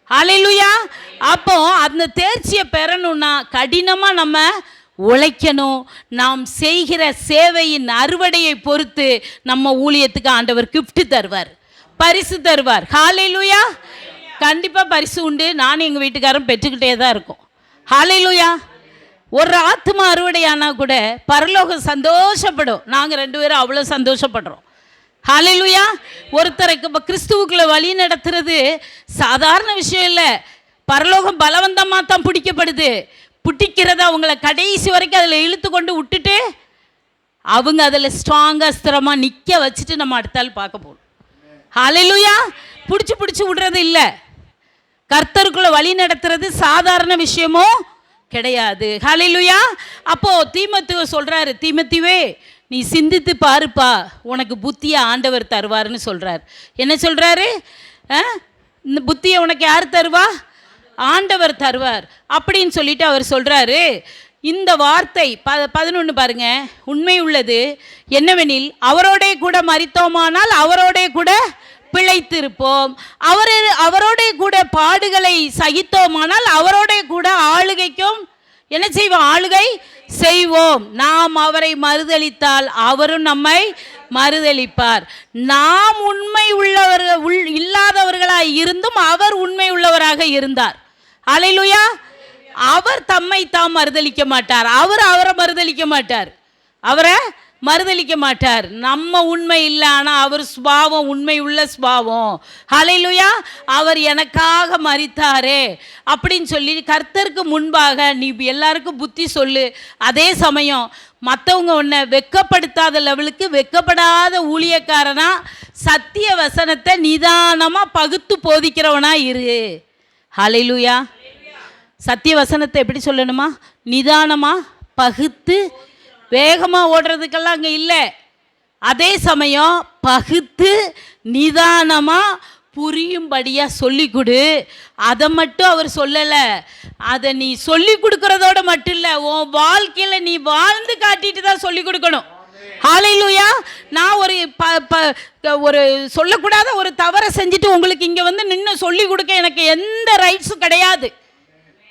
ஹல்லேலூயா. அப்போ அந்த தேர்ச்சியை பெறணும்னா கடினமாக நம்ம உழைக்கணும். நாம் செய்கிற சேவையின் அறுவடையை பொறுத்து நம்ம ஊழியத்துக்கு ஆண்டவர் கிஃப்ட் தருவார், பரிசு தருவார். ஹல்லேலூயா. கண்டிப்பாக பரிசு உண்டு. நான் எங்கள் வீட்டுக்காரரும் பெற்றுக்கிட்டே தான் இருக்கோம். ஹல்லேலூயா. ஒரு ஆத்மா அறுவடையானா கூட பரலோகம் சந்தோஷப்படும். நாங்கள் 2 பேரும் அவ்வளோ சந்தோஷப்படுறோம். ஹல்லேலூயா. ஒருத்தருக்கு கிறிஸ்துவுக்குள்ள வழி நடத்துறது சாதாரண விஷயம் இல்லை. பரலோகம் பலவந்தமாக தான் பிடிக்கப்படுது. பிடிக்கிறத அவங்கள கடைசி வரைக்கும் அதில் இழுத்து கொண்டு விட்டுட்டு அவங்க அதில் ஸ்ட்ராங்காக ஸ்திரமாக நிற்க வச்சுட்டு நம்ம அடுத்தால் பார்க்க போகணும். ஹல்லேலூயா. பிடிச்சி விடுறது இல்லை. கர்த்தருக்குள்ள வழி நடத்துறது சாதாரண விஷயமோ கிடையாது. ஹல்லேலூயா. அப்போது தீமோத்தேயு சொல்கிறாரு, தீமோத்தேயுவே நீ சிந்தித்து பாருப்பா, உனக்கு புத்தியை ஆண்டவர் தருவார்னு சொல்கிறார். என்ன சொல்கிறாரு? இந்த புத்தியை உனக்கு யார் தருவா? ஆண்டவர் தருவார் அப்படின்னு சொல்லிட்டு அவர் சொல்கிறாரு. இந்த வார்த்தை 11 பாருங்க. உண்மை உள்ளது என்னவெனில், அவரோடே கூட மரித்தோமானால் அவரோடே கூட பிழைத்திருப்போம், அவரோட கூட பாடுகளை சகித்தோமானால் அவரோட கூட ஆளுகைக்கும் என்ன செய்வோம்? ஆளுகை செய்வோம். நாம் அவரை மறுதலித்தால் அவரும் நம்மை மறுதலிப்பார். நாம் உண்மை இல்லாதவர்களாய் இருந்தும் அவர் உண்மை உள்ளவராக இருந்தார். ஹல்லேலூயா. அவர் தம்மை தாம் மறுதலிக்க மாட்டார். அவரை மறுதலிக்க மாட்டார். நம்ம உண்மை இல்லை, ஆனால் அவர் சுபாவம் உண்மை உள்ள சுபாவம். ஹல்லேலூயா. அவர் எனக்காக மரித்தாரே அப்படின்னு சொல்லி கர்த்தருக்கு முன்பாக நீ எல்லாருக்கும் புத்தி சொல்லு. அதே சமயம் மற்றவங்க உன்னை வெட்கப்படுத்தாத லெவலுக்கு வெட்கப்படாத ஊழியக்காரனா சத்திய வசனத்தை நிதானமாக பகுத்து போதிக்கிறவனா இரு. ஹல்லேலூயா. சத்திய வசனத்தை எப்படி சொல்லணுமா? நிதானமாக பகுத்து, வேகமாக ஓடுறதுக்கெல்லாம் அங்கே இல்லை. அதே சமயம் பகுத்து நிதானமாக புரியும்படியாக சொல்லி கொடு. அதை மட்டும் அவர் சொல்லலை. அதை நீ சொல்லி கொடுக்குறதோட மட்டும் இல்லை, உன் வாழ்க்கையில் நீ வாழ்ந்து காட்டிட்டு தான் சொல்லி கொடுக்கணும். ஹல்லேலூயா. நான் ஒரு சொல்லக்கூடாத ஒரு தவறை செஞ்சுட்டு உங்களுக்கு இங்கே நின்று சொல்லி கொடுக்க எனக்கு எந்த ரைட்ஸும் கிடையாது.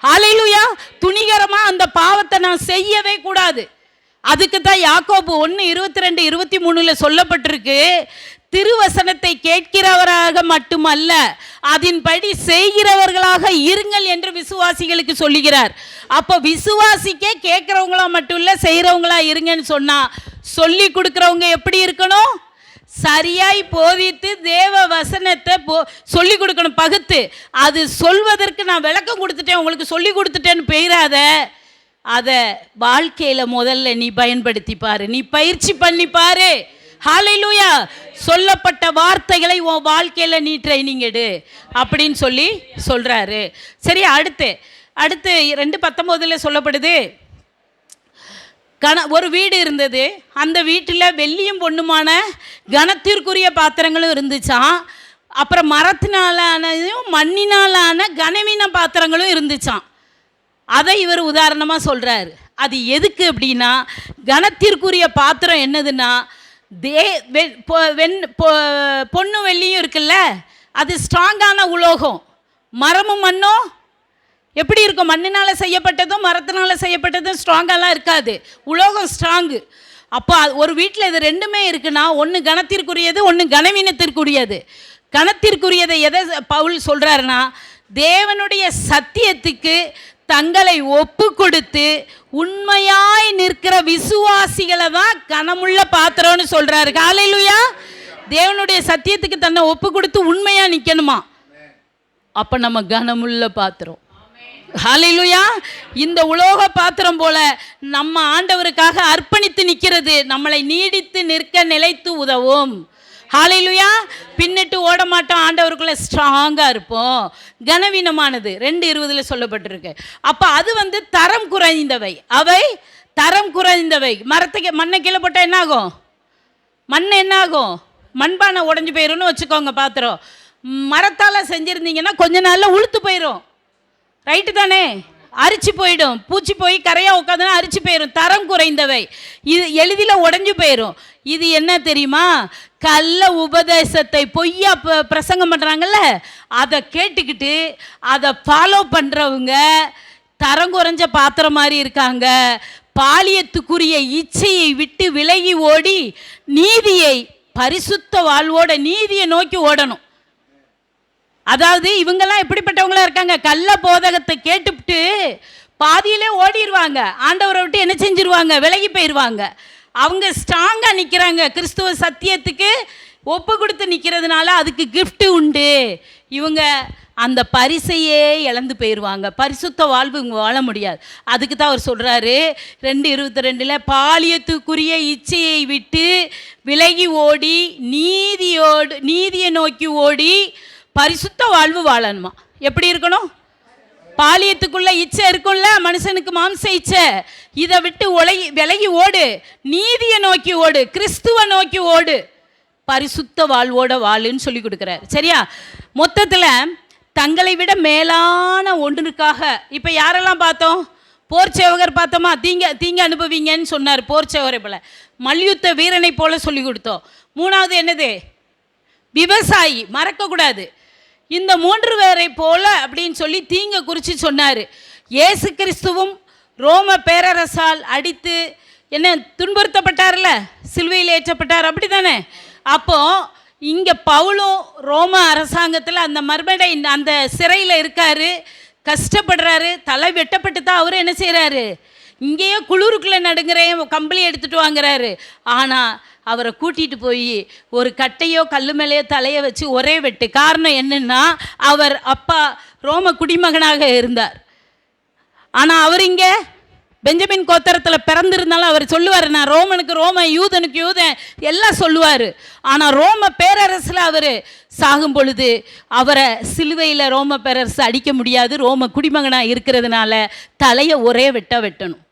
ஹல்லேலூயா. துணிகரமாக அந்த பாவத்தை நான் செய்யவே கூடாது. அதுக்கு தான் யாக்கோபு 1:22-23 சொல்லப்பட்டிருக்கு, திருவசனத்தை கேட்கிறவராக மட்டுமல்ல அதன்படி செய்கிறவர்களாக இருங்கள் என்று விசுவாசிகளுக்கு சொல்லுகிறார். அப்போ விசுவாசிக்க கேட்குறவங்களா மட்டும் இல்லை, செய்கிறவங்களா இருங்கன்னு சொன்னால் சொல்லி கொடுக்குறவங்க எப்படி இருக்கணும்? சரியாய் போதித்து தேவ வசனத்தை சொல்லி கொடுக்கணும், பகுத்து. அது சொல்வதற்கு நான் விளக்கம் கொடுத்துட்டேன், உங்களுக்கு சொல்லி கொடுத்துட்டேன்னு பெயராத. அதை வாழ்க்கையில் முதல்ல நீ பயன்படுத்தி பாரு, நீ பயிற்சி பண்ணி பாரு. ஹல்லேலூயா. சொல்லப்பட்ட வார்த்தைகளை உன் வாழ்க்கையில் நீ ட்ரைனிங் எடு அப்படின்னு சொல்கிறாரு. சரி, அடுத்து 2:19 சொல்லப்படுது, ஒரு வீடு இருந்தது. அந்த வீட்டில் வெள்ளியும் பொண்ணுமான கனத்திற்குரிய பாத்திரங்களும் இருந்துச்சான். அப்புறம் மரத்தினாலானதும் மண்ணினாலான கனவீன பாத்திரங்களும் இருந்துச்சான். அதை இவர் உதாரணமாக சொல்கிறார். அது எதுக்கு அப்படின்னா, கனத்திற்குரிய பாத்திரம் என்னதுன்னா, பொண்ணு வெள்ளியும் இருக்குல்ல, அது ஸ்ட்ராங்கான உலோகம். மரமும் மண்ணும் எப்படி இருக்கும்? மண்ணினால் செய்யப்பட்டதும் மரத்தினால் செய்யப்பட்டதும் ஸ்ட்ராங்காலாம் இருக்காது. உலோகம் ஸ்ட்ராங்கு. அப்போ ஒரு வீட்டில் இது ரெண்டுமே இருக்குன்னா, ஒன்று கனத்திற்குரியது, ஒன்று கனவீனத்திற்குரியது. கனத்திற்குரியதை எதை பவுல் சொல்கிறாருன்னா, தேவனுடைய சத்தியத்துக்கு தங்களை ஒப்பு கொடுத்து உண்மையாய் நிற்கிற விசுவாசிகளை தான் கனமுள்ள பாத்திரம்னு சொல்கிறாரு. ஹல்லேலூயா. தேவனுடைய சத்தியத்துக்கு தன்னை ஒப்பு கொடுத்து உண்மையாக நிற்கணுமா, அப்போ நம்ம கனமுள்ள பாத்திரம். ஹல்லேலூயா. இந்த உலோக பாத்திரம் போல நம்ம ஆண்டவருக்காக அர்ப்பணித்து நிற்கிறது நம்மளை நீடித்து நிற்க நிலைத்து உதவும். ஹல்லேலூயா. பின்னிட்டு ஓட மாட்டோம், ஆண்டவருக்குள்ள ஸ்ட்ராங்காக இருப்போம். கனவீனமானது 2:20 சொல்லப்பட்டிருக்கு. அப்போ அது தரம் குறைந்தவை, அவை தரம் குறைந்தவை. மண்ணை கீழே போட்டால் என்ன ஆகும்? மண் என்ன ஆகும்? மண்பானை உடஞ்சி போயிடும்னு வச்சுக்கோங்க. பாத்திரம் மரத்தால் செஞ்சுருந்தீங்கன்னா கொஞ்ச நாளில் உளுத்து போயிடும். ரைட்டு தானே? அரிச்சு போயிடும். பூச்சி போய் கரையாக உட்காந்துன்னா அரிச்சு போயிடும். தரம் குறைந்தவை, இது எளிதில் உடஞ்சி போயிடும். இது என்ன தெரியுமா? கள்ள உபதேசத்தை பொய்யா பிரசங்கம் பண்ணுறாங்கல்ல, அதை கேட்டுக்கிட்டு அதை ஃபாலோ பண்ணுறவங்க தரம் குறைஞ்ச பாத்திரம் மாதிரி இருக்காங்க. பாலியத்துக்குரிய இச்சையை விட்டு விலகி ஓடி நீதியை, பரிசுத்த வாழ்வோட நீதியை நோக்கி ஓடணும். அதாவது இவங்கெல்லாம் எப்படிப்பட்டவங்களா இருக்காங்க? கள்ள போதகத்தை கேட்டுவிட்டு பாதியிலே ஓடிடுவாங்க. ஆண்டவரை விட்டு என்ன செஞ்சிருவாங்க? விலகி போயிடுவாங்க. அவங்க ஸ்ட்ராங்காக நிற்கிறாங்க. கிறிஸ்துவ சத்தியத்துக்கு ஒப்பு கொடுத்து நிற்கிறதுனால அதுக்கு கிஃப்ட்டு உண்டு. இவங்க அந்த பரிசையே இழந்து போயிடுவாங்க. பரிசுத்த வாழ்வு இவங்க வாழ முடியாது. அதுக்கு தான் அவர் சொல்கிறாரு 2:22 பாலியத்துக்குரிய இச்சையை விட்டு விலகி ஓடி நீதியை நோக்கி ஓடி பரிசுத்த வாழ்வு வாழணுமா. எப்படி இருக்கணும்? பாலியத்துக்குள்ள இச்சை இருக்கும்ல, மனுஷனுக்கு மாம்ச இச்சை, இதை விட்டு விலகி ஓடு, நீதியை நோக்கி ஓடு, கிறிஸ்துவை நோக்கி ஓடு, பரிசுத்த வாழ்வோட வாழுன்னு சொல்லி கொடுக்குறாரு. சரியா? மொத்தத்தில் தங்களை விட மேலான ஒன்றுக்காக இப்போ யாரெல்லாம் பார்த்தோம்? போர் சேவகர் பார்த்தோமா? தீங்க அனுபவிங்கன்னு சொன்னார். போர் சேவகரை போல, மல்யுத்த வீரனை போல சொல்லி கொடுத்தோம். 3வது என்னது? விவசாயி, மறக்கக்கூடாது. இந்த 3 பேரை போல அப்படின்னு சொல்லி தீங்க குறித்து சொன்னார். இயேசு கிறிஸ்துவும் ரோம பேரரசால் அடித்து என்ன துன்புறுத்தப்பட்டார்ல, சிலுவையில் ஏற்றப்பட்டார், அப்படி தானே? அப்போது இங்கே பவுலும் ரோம அரசாங்கத்தில் அந்த மர்மடை அந்த சிறையில் இருக்கார், கஷ்டப்படுறாரு, தலை வெட்டப்பட்டு தான் அவர் என்ன செய்கிறாரு? இங்கேயே குளிருக்குள்ளே நடுங்கிறேன், கம்பளி எடுத்துகிட்டு வாங்குறாரு. ஆனால் அவரை கூட்டிகிட்டு போய் ஒரு கட்டையோ கல்லு மேலேயோ தலையை வச்சு ஒரே வெட்டு. காரணம் என்னென்னா, அவர் அப்பா ரோம குடிமகனாக இருந்தார். ஆனால் அவர் இங்கே பெஞ்சமின் கோத்திரத்தில் பிறந்திருந்தாலும் அவர் சொல்லுவார், நான் ரோமனுக்கு ரோமன், யூதனுக்கு யூதன் எல்லாம் சொல்லுவார். ஆனால் ரோம பேரரசில் அவர் சாகும் பொழுது அவரை சிலுவையில் ரோம பேரரசு அடிக்க முடியாது. ரோம குடிமகனாக இருக்கிறதுனால தலையை ஒரே வெட்டணும்.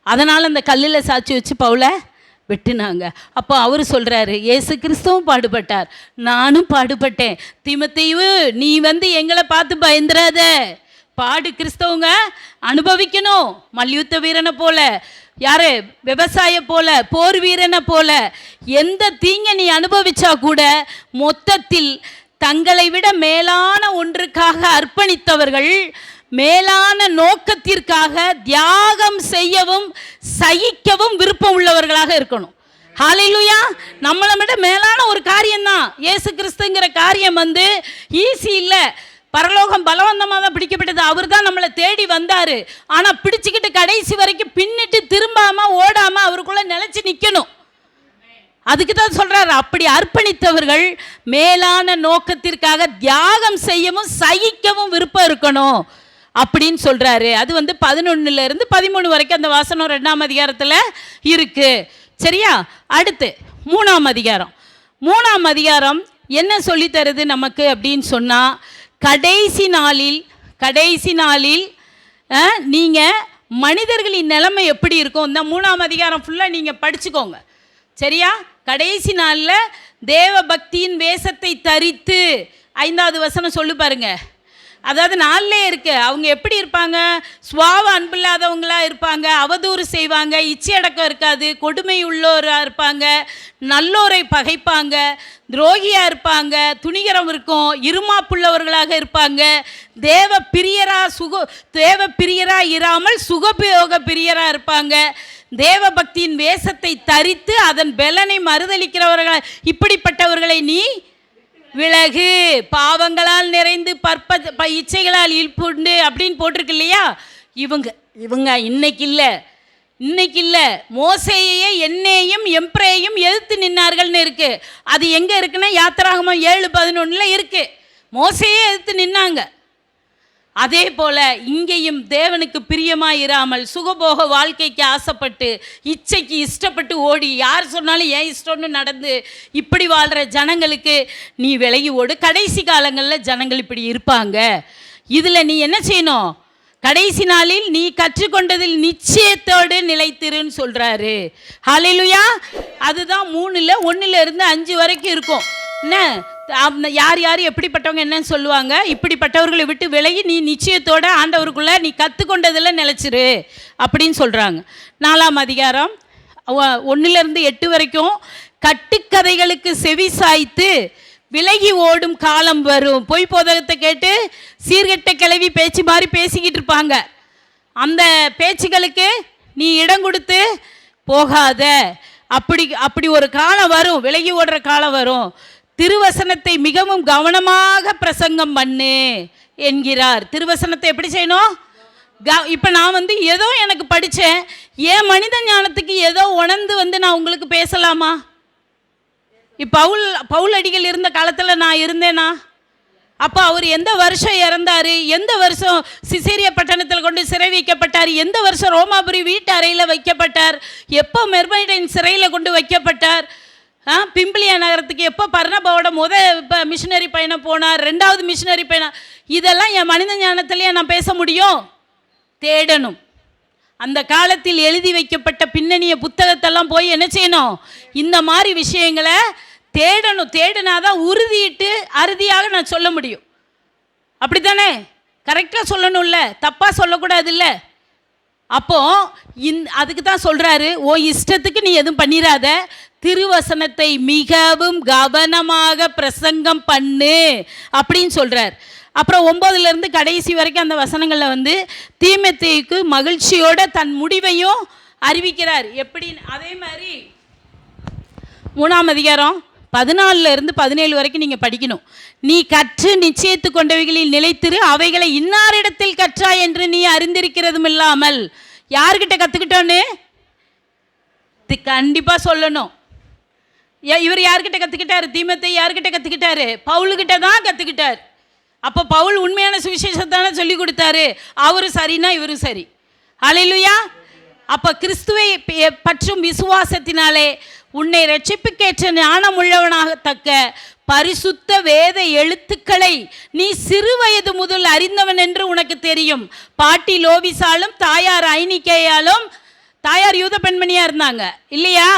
அதனால் அந்த கல்லில் சாட்சி வச்சு பவுலை வெட்டினாங்க. அப்போ அவர் சொல்கிறாரு, இயேசு கிறிஸ்துவும் பாடுபட்டார், நானும் பாடுபட்டேன். தீமோத்தேயு, நீ எங்களை பார்த்து பயந்துராத, பாடு, கிறிஸ்தவங்க அனுபவிக்கணும். மல்யுத்த வீரனை போல, யாரு? விவசாய போல, போர் வீரனை போல எந்த தீங்க நீ அனுபவிச்சா கூட மொத்தத்தில் தங்களை விட மேலான ஒன்றுக்காக அர்ப்பணித்தவர்கள் மேலான நோக்கத்திற்காக தியாகம் செய்யவும் சகிக்கவும் விருப்பம் உள்ளவர்களாக இருக்கணும். ஹல்லேலூயா. நம்மளை விட மேலான ஒரு காரியம்தான் இயேசு கிறிஸ்துங்கிற காரியம். ஈஸி இல்லை. பரலோகம் பலவந்தமாக தான் பிடிக்கப்பட்டது. அவர் தான் நம்மளை தேடி வந்தார். ஆனால் பிடிச்சிக்கிட்டு கடைசி வரைக்கும் பின்னிட்டு திரும்பாமல் ஓடாமல் அவருக்குள்ளே நிலைச்சி நிற்கணும். அதுக்கு தான் சொல்கிறார், அப்படி அர்ப்பணித்தவர்கள் மேலான நோக்கத்திற்காக தியாகம் செய்யவும் சகிக்கவும் விருப்பம் இருக்கணும் அப்படின்னு சொல்கிறாரு. அது 11 13 வரைக்கும் அந்த வாசனம் 2ஆம் அதிகாரத்தில் இருக்குது. சரியா? அடுத்து 3ஆம் அதிகாரம். 3ஆம் அதிகாரம் என்ன சொல்லித்தருது நமக்கு அப்படின்னு சொன்னால், கடைசி நாளில் நீங்கள் மனிதர்களின் நிலைமை எப்படி இருக்கும்? இந்த 3ஆம் அதிகாரம் ஃபுல்லாக நீங்கள் படிச்சுக்கோங்க. சரியா? கடைசி நாளில் தேவ பக்தியின் வேஷத்தை தரித்து 5வது வசனம் சொல்லு பாருங்க. அதாவது 4லே இருக்கு. அவங்க எப்படி இருப்பாங்க? சுவாவ அன்பில்லாதவங்களாக இருப்பாங்க, அவதூறு செய்வாங்க, இச்சையடக்கம் இருக்காது, கொடுமை உள்ளோராக இருப்பாங்க, நல்லோரை பகைப்பாங்க, துரோகியாக இருப்பாங்க, துணிகரம் இருக்கும், இருமாப்புள்ளவர்களாக இருப்பாங்க, தேவ பிரியராக இராமல் சுகபயோக பிரியராக இருப்பாங்க, தேவ பக்தியின் வேஷத்தை தரித்து அதன் பலனை மறுதளிக்கிறவர்கள், இப்படிப்பட்டவர்களை நீ விலகு. பாவங்களால் நிறைந்து இச்சைகளால் இல்புண்டு அப்படின்னு போட்டிருக்கு இல்லையா? இவங்க இன்னைக்கு இல்லை மோசேயே என்னையும் எம்ப்ரேயும் எதிர்த்து நின்னார்கள்னு இருக்கு. அது எங்கே இருக்குன்னா யாத்திராகமம் 7:11 இருக்கு. மோசேயே எதிர்த்து நின்னாங்க. அதே போல் இங்கேயும் தேவனுக்கு பிரியமாயிராமல் சுகபோக வாழ்க்கைக்கு ஆசைப்பட்டு இச்சைக்கு இஷ்டப்பட்டு ஓடி யார் சொன்னாலும் ஏன் இஷ்டம்னு நடந்து இப்படி வாழ்கிற ஜனங்களுக்கு நீ விலகி ஓடு. கடைசி காலங்களில் ஜனங்கள் இப்படி இருப்பாங்க. இதில் நீ என்ன செய்யணும்? கடைசி நாளில் நீ கற்றுக்கொண்டதில் நிச்சயத்தோடு நிலைத்திருன்னு சொல்கிறாரு. ஹல்லேலூயா. அதுதான் 3:1 5 வரைக்கும் இருக்கும். என்ன யார் யார் எப்படிப்பட்டவங்க என்னன்னு சொல்லுவாங்க. இப்படிப்பட்டவர்களை விட்டு விலகி நீ நிச்சயத்தோட ஆண்டவருக்குள்ளே நீ கற்றுக்கொண்டதில் நிலச்சிரு அப்படின்னு சொல்கிறாங்க. 4ஆம் அதிகாரம் 1-8 வரைக்கும் கட்டுக்கதைகளுக்கு செவி சாய்த்து விலகி ஓடும் காலம் வரும். பொய் போதகத்தை கேட்டு சீர்கெட்ட கிளவி பேச்சு மாதிரி பேசிக்கிட்டு இருப்பாங்க. அந்த பேச்சுகளுக்கு நீ இடம் கொடுத்து போகாத. அப்படி ஒரு காலம் வரும், விலகி ஓடுற காலம் வரும். திருவசனத்தை மிகவும் கவனமாக பிரசங்கம் பண்ணு என்கிறார். திருவசனத்தை எப்படி செய்யணும்? இப்போ நான் ஏதோ எனக்கு படித்தேன், என் மனித ஞானத்துக்கு ஏதோ உணர்ந்து நான் உங்களுக்கு பேசலாமா? இப்போ பவுல் அடிகள் இருந்த காலத்தில் நான் இருந்தேனா? அப்போ அவர் எந்த வருஷம் இறந்தார், எந்த வருஷம் சிசேரியா பட்டணத்தில் கொண்டு சிறை வைக்கப்பட்டார், எந்த வருஷம் ரோமாபுரி வீட்டு அறையில் வைக்கப்பட்டார், எப்போ மெர்மைடைன் சிறையில் கொண்டு வைக்கப்பட்டார், பிம்பிளியா நகரத்துக்கு எப்போ பர்னபாவோட இப்போ மிஷினரி பயணம் போனார், 2வது மிஷினரி பயணம், இதெல்லாம் என் மனித ஞானத்திலேயே நான் பேச முடியும்? தேடணும். அந்த காலத்தில் எழுதி வைக்கப்பட்ட பின்னணிய புத்தகத்தெல்லாம் போய் என்ன செய்யணும்? இந்த மாதிரி விஷயங்களை தேடணும். தேடினாதான் அறுதியாக நான் சொல்ல முடியும். அப்படி தானே? கரெக்டாக சொல்லணும்ல, தப்பாக சொல்லக்கூடாது இல்லை? அப்போ அதுக்கு தான் சொல்கிறாரு, ஓ இஷ்டத்துக்கு நீ எதுவும் பண்ணிடாத, திருவசனத்தை மிகவும் கவனமாக பிரசங்கம் பண்ணு அப்படின்னு சொல்கிறார். அப்புறம் 9 கடைசி வரைக்கும் அந்த வசனங்களில் தீமோத்தேயுக்கு மகிழ்ச்சியோட தன் முடிவையும் அறிவிக்கிறார். எப்படி? அதே மாதிரி 3ஆம் அதிகாரம் 14-17 வரைக்கும் நீங்கள் படிக்கணும். நீ கற்று நிச்சயித்து கொண்டவைகளில் நிலைத்திரு, அவைகளை இன்னாரிடத்தில் கற்றாய் என்று நீ அறிந்திருக்கிறதும் இல்லாமல். யார்கிட்ட கற்றுக்கிட்டோன்னு கண்டிப்பாக சொல்லணும். இவர் யார்கிட்ட கற்றுக்கிட்டாரு? தீமோத்தேயு யார்கிட்ட கற்றுக்கிட்டாரு? பவுலுக்கிட்ட தான் கற்றுக்கிட்டார். அப்போ பவுல் உண்மையான சுவிசேஷத்தானே சொல்லி கொடுத்தாரு. அவரும் சரின்னா இவரும் சரி. ஹல்லேலூயா. அப்போ கிறிஸ்துவை பற்றும் விசுவாசத்தினாலே உன்னை ரட்சிப்புக்கேற்ற ஞானமுள்ளவனாகத்தக்க பரிசுத்த வேத எழுத்துக்களை நீ சிறு வயது முதல் அறிந்தவன் என்று உனக்கு தெரியும். பாட்டி லோவிசாலும் தாயார் ஐனிக்கேயாலும், தாயார் யூத பெண்மணியாக இருந்தாங்க இல்லையா?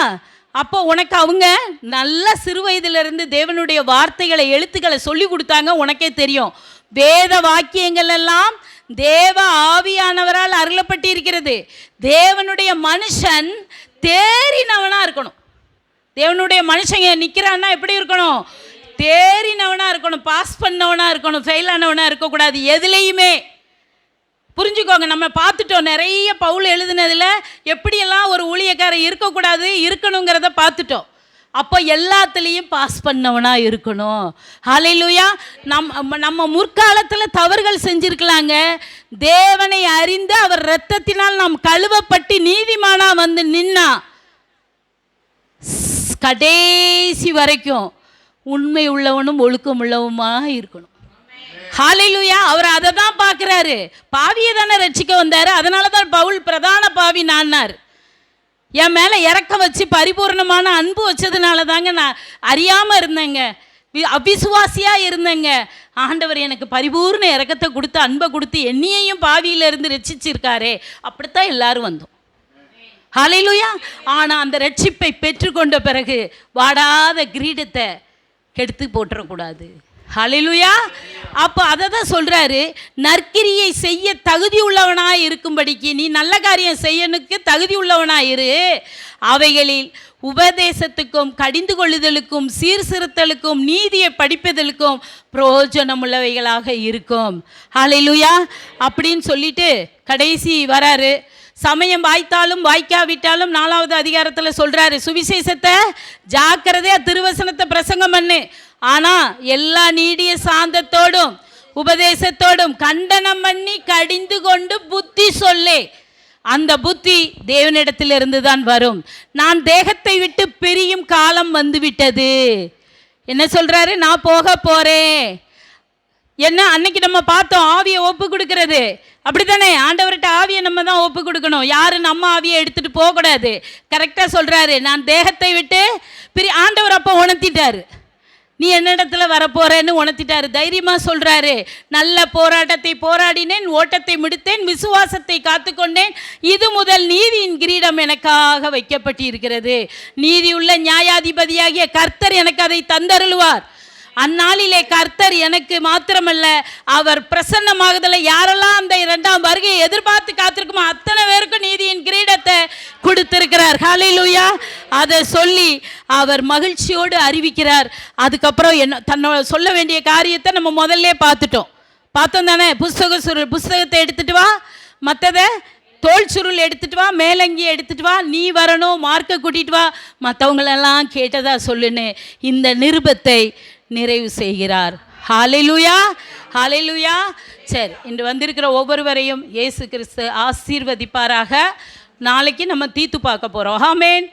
அப்போ உனக்கு அவங்க நல்ல சிறு வயதிலிருந்து தேவனுடைய வார்த்தைகளை எழுத்துக்களை சொல்லி கொடுத்தாங்க. உனக்கே தெரியும். வேத வாக்கியங்கள் எல்லாம் தேவ ஆவியானவரால் அருளப்பட்டு இருக்கிறது. தேவனுடைய மனுஷன் தேறினவனாக இருக்கணும். தேவனுடைய மனுஷங்க நிற்கிறான்னா எப்படி இருக்கணும்? தேறினவனாக இருக்கணும், பாஸ் பண்ணவனாக இருக்கணும், ஃபெயில் ஆனவனாக இருக்கக்கூடாது எதுலேயுமே. புரிஞ்சுக்கோங்க. நம்ம பார்த்துட்டோம் நிறைய பவுல் எழுதுனதில் எப்படியெல்லாம் ஒரு ஊழியக்காரர் இருக்கக்கூடாது இருக்கணுங்கிறத பார்த்துட்டோம். அப்போ எல்லாத்துலேயும் பாஸ் பண்ணவனாக இருக்கணும். ஹல்லேலூயா. நம்ம முற்காலத்தில் தவறுகள் செஞ்சுருக்கலாங்க. தேவனை அறிந்து அவர் இரத்தத்தினால் நாம் கழுவப்பட்டு நீதிமானாக நின்னா கடைசி வரைக்கும் உண்மை உள்ளவனும் ஒழுக்கம் உள்ளவமாக இருக்கணும். ஹல்லேலூயா. அவர் அதை தான் பார்க்குறாரு. பாவியை தானே ரட்சிக்க வந்தார். அதனால தான் பவுல் பிரதான பாவி நான்னார். என் மேலே இறக்க வச்சு பரிபூர்ணமான அன்பு வச்சதுனால தாங்க நான் அறியாமல் இருந்தேங்க, அவிசுவாசியாக இருந்தேங்க. ஆண்டவர் எனக்கு பரிபூர்ண இறக்கத்தை கொடுத்து அன்பை கொடுத்து என்னையையும் பாவியிலிருந்து ரட்சிச்சிருக்காரே. அப்படித்தான் எல்லாரும் வந்தோம். ஹல்லேலூயா. ஆனால் அந்த ரட்சிப்பை பெற்றுக்கொண்ட பிறகு வாடாத கிரீடத்தை கெடுத்து போட்டுறக்கூடாது. ஹல்லேலூயா. அப்போ அதை தான் சொல்கிறாரு, நற்கிரியை செய்ய தகுதி உள்ளவனாக இருக்கும்படிக்கு நீ நல்ல காரியம் செய்யணுக்கு தகுதி உள்ளவனாக இரு. அவைகளில் உபதேசத்துக்கும் கடிந்து கொள்ளுதலுக்கும் சீர்திருத்தலுக்கும் நீதியை படிப்பதற்கும் பிரயோஜனம் உள்ளவைகளாக இருக்கும். ஹல்லேலூயா. அப்படின்னு சொல்லிட்டு கடைசி வராரு. சமயம் வாய்த்தாலும் வாய்க்காவிட்டாலும் 4வது அதிகாரத்தில் சொல்கிறாரு, சுவிசேஷத்தை ஜாக்கிரதையாக திருவசனத்தை பிரசங்கம் பண்ணு, ஆனால் எல்லா நீடிய சாந்தத்தோடும் உபதேசத்தோடும் கண்டனம் பண்ணி கடிந்து கொண்டு புத்தி சொல்லே. அந்த புத்தி தேவனிடத்திலிருந்து தான் வரும். நான் தேகத்தை விட்டு பிரியும் காலம் வந்துவிட்டது. என்ன சொல்கிறாரு? நான் போக போகிறேன். என்ன அன்னைக்கு நம்ம பார்த்தோம், ஆவியை ஒப்பு கொடுக்கறது அப்படி தானே? ஆண்டவர்கிட்ட ஆவியை நம்ம தான் ஒப்பு கொடுக்கணும், யாரும் நம்ம ஆவியை எடுத்துகிட்டு போகக்கூடாது. கரெக்டாக சொல்கிறாரு, நான் தேகத்தை விட்டு ஆண்டவர் அப்போ உணர்த்திட்டாரு, நீ என்னிடத்துல வரப்போறேன்னு உணர்த்திட்டாரு. தைரியமாக சொல்கிறாரு, நல்ல போராட்டத்தை போராடினேன், ஓட்டத்தை முடித்தேன், விசுவாசத்தை காத்துக்கொண்டேன், இது முதல் நீதியின் கிரீடம் எனக்காக வைக்கப்பட்டு இருக்கிறது. நீதியுள்ள நியாயாதிபதியாகிய கர்த்தர் எனக்கு அதை தந்தருளுவார். அந்நாளிலே கர்த்தர் எனக்கு மாத்திரமல்ல, அவர் பிரசன்னமாகுதல யாரெல்லாம் அந்த 2ஆம் வருகையை எதிர்பார்த்து காத்திருக்குமோ அத்தனை பேருக்கும் நீதியின் கிரீடத்தை கொடுத்திருக்கிறார். ஹல்லேலூயா. அதை சொல்லி அவர் மகிழ்ச்சியோடு அறிவிக்கிறார். அதுக்கப்புறம் என்ன தன்னோட சொல்ல வேண்டிய காரியத்தை நம்ம முதல்ல பார்த்தோம் தானே? புஸ்தகத்தை எடுத்துட்டு வா, மற்றதை தோல் சுருள் எடுத்துட்டு வா, மேலங்கி எடுத்துட்டு வா, நீ வரணும், மார்க்கை கூட்டிட்டு வா, மற்றவங்களெல்லாம் கேட்டதா சொல்லுன்னு இந்த நிருபத்தை நிறைவு செய்கிறார். ஹல்லேலூயா, ஹல்லேலூயா. சரி, இன்று வந்திருக்கிற ஒவ்வொருவரையும் இயேசு கிறிஸ்து ஆசீர்வதிப்பாராக. நாளைக்கு நம்ம தீத்து பார்க்க போகிறோம். ஆமென்.